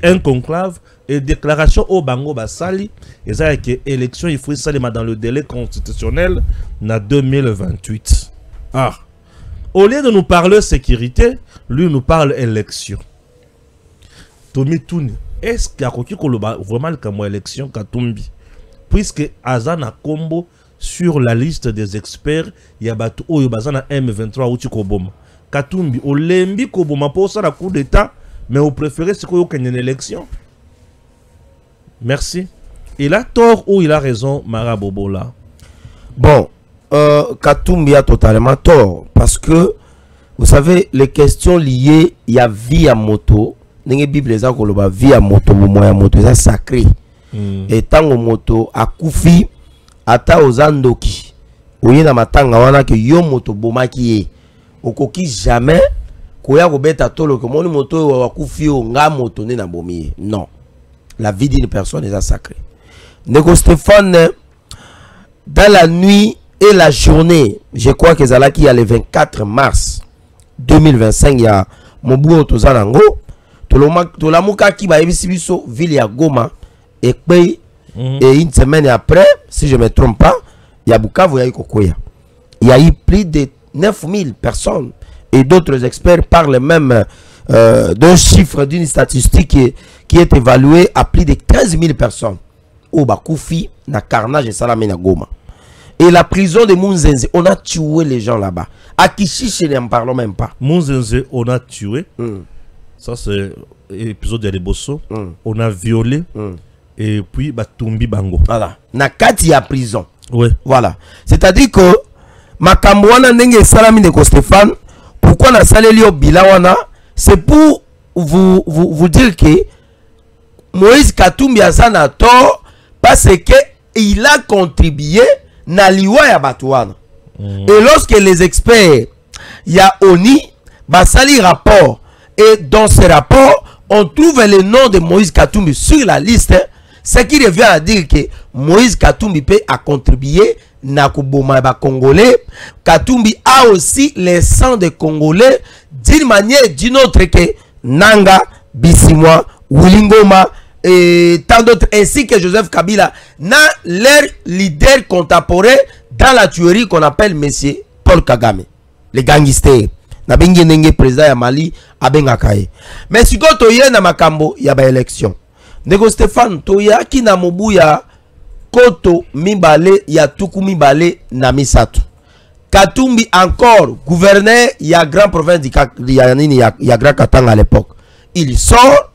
un conclave et déclaration au bango ba sali et que élection il faut salir dans le délai constitutionnel na 2028. Ah. Au lieu de nous parler sécurité, lui nous parle élection. Tomi Touni, est-ce qu'il y a vraiment le cas élection Katumbi? Puisque Azana Kombo sur la liste des experts, il y a Batu Oyobazana M23 ou Tikoboma. Katumbi, au Lembi Koboma pour ça la coup d'état, mais au préféré c'est qu'il y a une élection. Merci. Il a tort ou il a raison, Marabobola? Bon, Katumbi a totalement tort parce que vous savez, les questions liées, il y a vie à moto. Dans la Bible, il y a vie à moto, c'est sacré. Et tango moto akufi ata ozandoki oyena matanga wana ke yo moto bomaki ye okoki jamais koya kobeta tolo ke moni moto wakufi o nga moto ne na bomi. Non, la vie d'une personne est sacrée. Ndeko Stéphane, dans la nuit et la journée, je crois que zalaki il y a le 24 mars 2025 il y a Mobutu Tozanango tolamuka ki ba yebisi biso ville ya Goma. Et puis, et une semaine après, si je ne me trompe pas, il y a Bukavu, il y a eu plus de 9000 personnes. Et d'autres experts parlent même d'un chiffre, d'une statistique qui est évaluée à plus de 15 000 personnes. Au Bakoufi, na carnage et Salamé na Goma. Et la prison de Munzenze, on a tué les gens là-bas. À Kishiche, n'en parlons même pas. Munzenze, on a tué. Ça, c'est l'épisode de Bosso. On a violé. Et puis Batumbi Bango. Voilà. Nakati ya prison. Oui. Voilà. C'est-à-dire que makambo wana ndenge salami de Stéphane, pourquoi na saleli au bilawana, c'est pour vous dire que Moïse Katumbi a sana tort parce que il a contribué na liwa ya batuana. Et lorsque les experts ya Oni basali rapport et dans ce rapport on trouve le nom de Moïse Katumbi sur la liste. Ce qui revient à dire que Moïse Katumbi a contribué na kuboma ba Congolais. Katumbi a aussi les sangs des Congolais d'une manière ou d'une autre que Nanga, Bisimwa, Wilingoma et tant d'autres, ainsi que Joseph Kabila, na leur leader contemporain dans la tuerie qu'on appelle Monsieur Paul Kagame, les gangsters. Na bengi nenge président ya Mali abenga kaye. Mais si ko toye na makambo ya ba élection. Ndeko Stéphane toya ki na mobu ya koto mibale ya tuku mibale na misatu. Katumbi encore gouverneur ya grand province ya Grand Katanga à l'époque. Il sort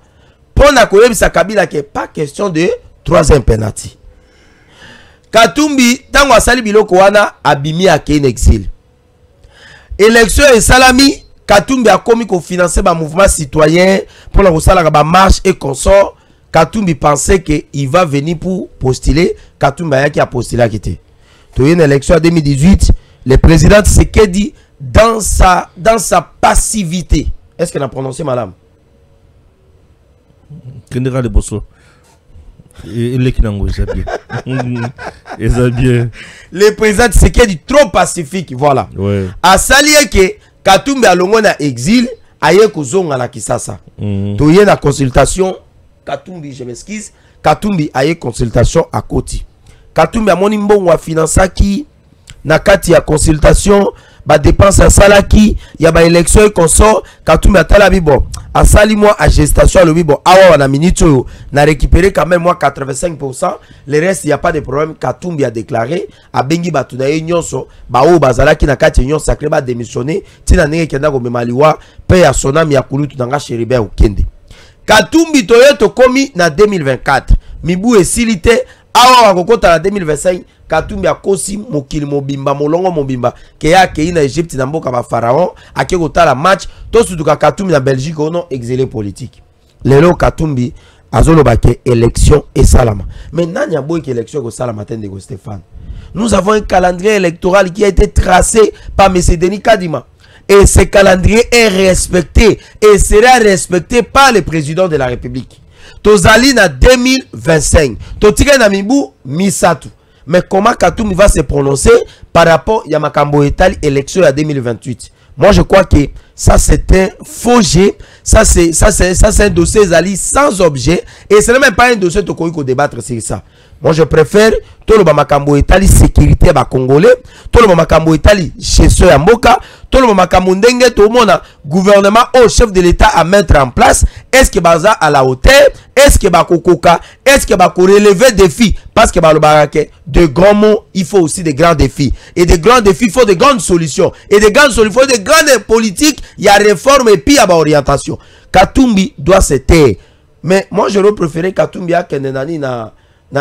pour na koyebisa Kabila que pas question de troisième penalty. Katumbi tango asali biloko wana abimi ake en exil. Élection et salami Katumbi a commis qu'on finançait ba mouvement citoyen pour la resala ba marche et consort. Katumbi pensait que il va venir pour postuler. Katumbi a qui a postulé à quitter. Tu une élection en 2018, le président Tshisekedi dans sa passivité. Est-ce qu'elle a prononcé madame? Kendera de Bosso. Il est qui n'a bien. Le président Tshisekedi trop pacifique, voilà. Ouais. A salié que Katumbi a longo na exil, aye kozonga na Kisasa. Tu y na consultation. Katumbi, je m'excuse. Katumbi aye consultation à Koti. Katumbi a moni mbongo wa finança qui na kati ya consultation ba dépense à salaki ya ba élection et consort. Katumbi a tala bibo a sali moi à gestation le bibo awa na minute na récupérer quand même moi 85%. Le reste y a pas de problème. Katumbi a déclaré a bengi batuna nyonso ba o bazalaki na kati nyonso sacré ba démissionner tina nenge kenda ko memaliwa pe ya sonami ya kulutu nanga Chéribin okende. Katumbi toyeto komi na 2024 mibu esilite awa wakokota na 2025 Katumbi akosi mokili mobimba molongo mobimba ke ya ke na Egypte na mboka ba pharaon ake kotala match to sutuka Katumbi na Belgique ono exilé politique. Lelo Katumbi azoloba ke élection et salama. Mais nani a boy ke élection ko salama tende ko Stéphane. Nous avons un calendrier électoral qui a été tracé par M. Denis Kadima. Et ce calendrier est respecté et sera respecté par le président de la République. Tozali na 2025. Totike na mibu misatu. Mais comment Katumbi va se prononcer par rapport à Makambo Etali élection à 2028? Moi je crois que ça c'est un faux jet. Ça c'est un dossier Zali sans objet. Et ce n'est même pas un dossier de quoi débattre sur ça. Moi je préfère tout le Makambo Etali sécurité ba Congolais, tout le Makambo Etali gestion ya mboka, tout le Makambo ndenge tout le monde gouvernement au chef de l'État à mettre en place. Est-ce que baza à la hauteur? Est-ce que ba kokoka? Est-ce que ba ko relever défis? Parce que ba le barake de grands mots, il faut aussi des grands défis. Et des grands défis, il faut de grandes solutions. Et des grandes solutions, il faut de grandes politiques. Il y a réforme et puis il y a orientation. Katumbi doit se taire. Mais moi j'aurais préféré Katumbi à Kenenani na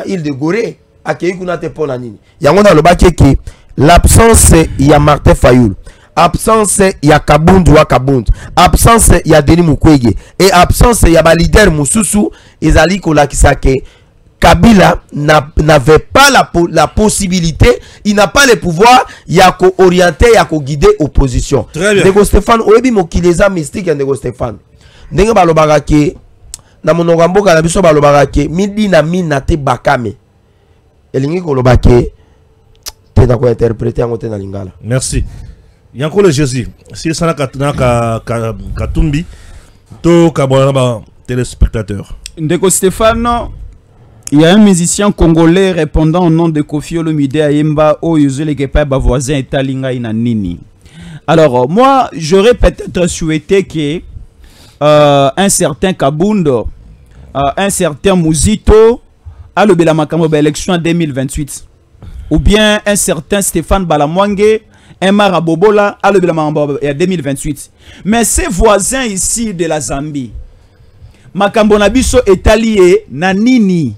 île de Gorée à Keïkounate Ponanini. Yangonda le baké qui l'absence il y a Martin Fayoul, absence il y a Kabundu wa Kabundu, absence il y a Denis Mukwege et absence il y a ba leader Mususu Ezali Kolakisake. Kabila n'avait pas la possibilité, il n'a pas le pouvoir, il y a qu'à orienter, il y a qu'à guider opposition. Très bien. Ndeko Stéphane, oyebi mokileza mystique Ndeko Stéphane. Ndenge balobaka ke na mononga mboka na biso balobaka ke midi na mina te bakame. Elingi koloba ke te na ko interpréter en na lingala. Merci. Yanko le Jésus. Si ça na Katumbi to kabona ba téléspectateurs. Ndeko Stéphane, il y a un musicien congolais répondant au nom de Kofi Olomide Ayemba au Yuzele Kepa voisin et Talinga Inanini. Alors moi j'aurais peut-être souhaité que un certain Kabundo, un certain Muzito a le Belamakamo élection en 2028. Ou bien un certain Stéphane Balamwange, un Marabobola a le Belamakamo en 2028. Mais ces voisins ici de la Zambie, Makambo Nabiso est allié na nini?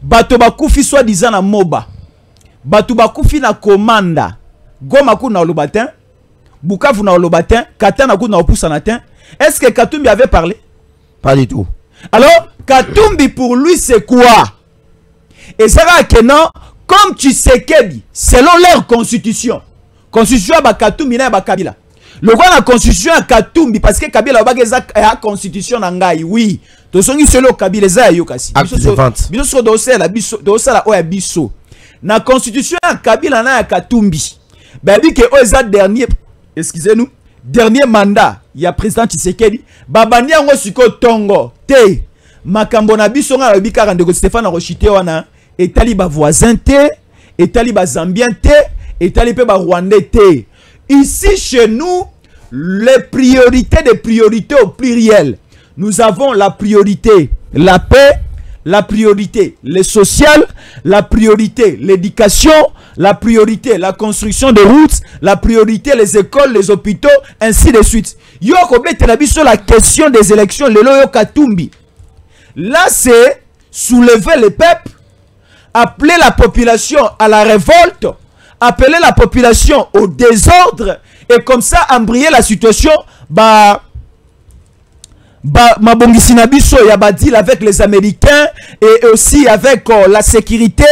Bato bakufi soi-disant na Moba. Bato bakufi na Komanda. Goma ku na Olobatin. Bukavu na Olobatin. Katana ku na Opusanatin. Est-ce que Katumbi avait parlé? Pas du tout. Alors, Katumbi pour lui c'est quoi? Et ça va que non, comme tu sais Kebi, selon leur constitution. Constitution ba Katumbi na ba Kabila. Le roi la constitution à Katumbi parce que Kabila ba la constitution na ngai oui. To songi selo Kabila za yo kasi. Acte de vente. Biso do sala oya biso. na constitution ya Kabila na ya Katumbi babi ke oza dernier, excusez-nous, dernier mandat ya président Tshisekedi babandi yango siko tongo te makambo na biso nga lobi kaka ndeko Stéphane Rochité wana etali ba voisin te, etali ba zambien te, etali pe ba rwandais te. Ici chez nous, les priorités des priorités au pluriel. Nous avons la priorité la paix, la priorité le social, la priorité l'éducation, la priorité la construction de routes, la priorité les écoles, les hôpitaux, ainsi de suite. Yo kobete la biso la question des élections lelo yo Katumbi. Là c'est soulever le peuple, appeler la population à la révolte, appeler la population au désordre et comme ça embrayer la situation mabongisi na biso ya badil avec les Américains et aussi avec la sécurité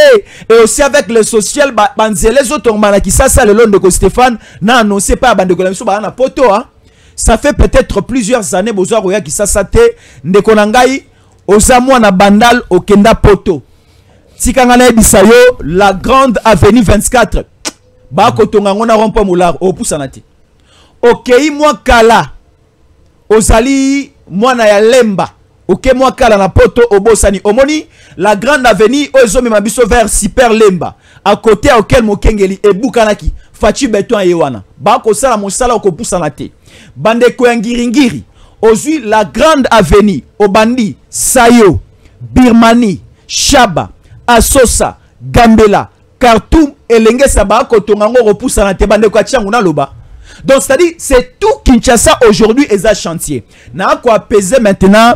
et aussi avec le social banzele zotomana ki ça le long de Stéphane na annoncé pas bande ko biso ba na poto hein. Ça fait peut-être plusieurs années bozo roya ki ça te ndeko na ngai ozamwa na bandal okenda poto tikanga na bisayo la grande avenue 24 ba kotonga ngona rompo mular opusana te okei mwa kala ozali mwana ya lemba oke mwa kala na poto obosani omoni la grande avenue ozomi mabiso vers super lemba à côté auquel mokengeli ebukanaki fachi beton yewana ba ko sala mosala okopusana te bande ko ngiringiri ozui la grande avenue obandi Sayo Birmanie Shaba Asosa Gambela Khartoum elenge saba ko tongango repusana te bande ko tiangu na loba. Donc c'est-à-dire c'est tout Kinshasa aujourd'hui est un chantier. Na ko apaiser maintenant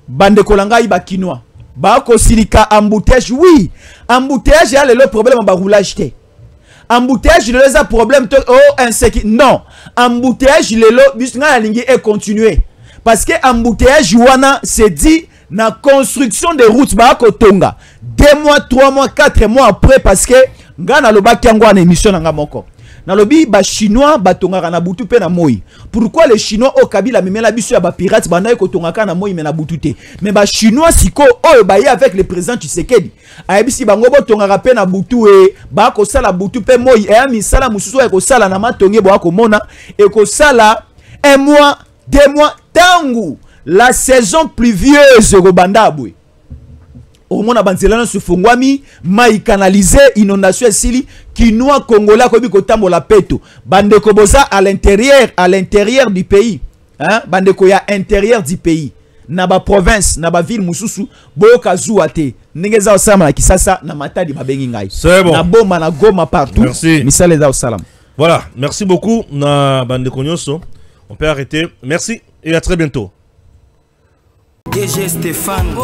bande kolanga iba kinois. Ba ko silika embouteillage oui, embouteillage y a le problème ba roulage te. Embouteillage le les a problème insécurité. Non, embouteillage le bisnga lingi est continuer. Parce que embouteillage wana c'est dit na construction de routes ba ko tonga. 2 mois, 3 mois, 4 mois après parce que ngana loba kiangwa na émission nga moko. Na lobi ba chinois batonga na butu pe na moi. Pourquoi les chinois au Kabila memela biso ya ba pirates banda ko tonga na moi mais na butu te. Mais ba chinois siko o ba avec le président Tshisekedi. Ayebisi bango botonga pe na butu e ba ko sala butu pe moi e ami sala mususu e ko sala na matonge bo ko mona e ko sala 1 mois, 2 mois tangu la saison pluvieuse ko banda abwe. Au monde abanzelana se fongwami mai canalisé inondation sili kinois congolais ko biko tambola peto bande ko boza à l'intérieur du pays hein bande ko ya intérieur du pays na ba province na ba ville mususu boka zuate ngeza osama na Kisasa na matadi babengi ngai c'est bon na bomba na goma partout. Merci. Misale za salam. Voilà, merci beaucoup na bande konyoso. On peut arrêter. Merci et à très bientôt. DG Stéphane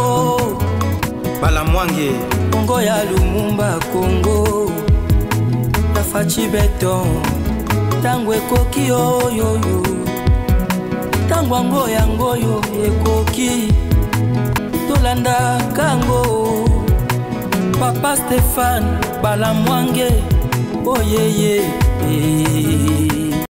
Balamwange Congo ya Lumumba Congo Tafachi beton Tangwe koki yo yo yo Tangwango yango yo ekoki Tolanda kango Papa Stéphane Balamwange Oh yeah yeah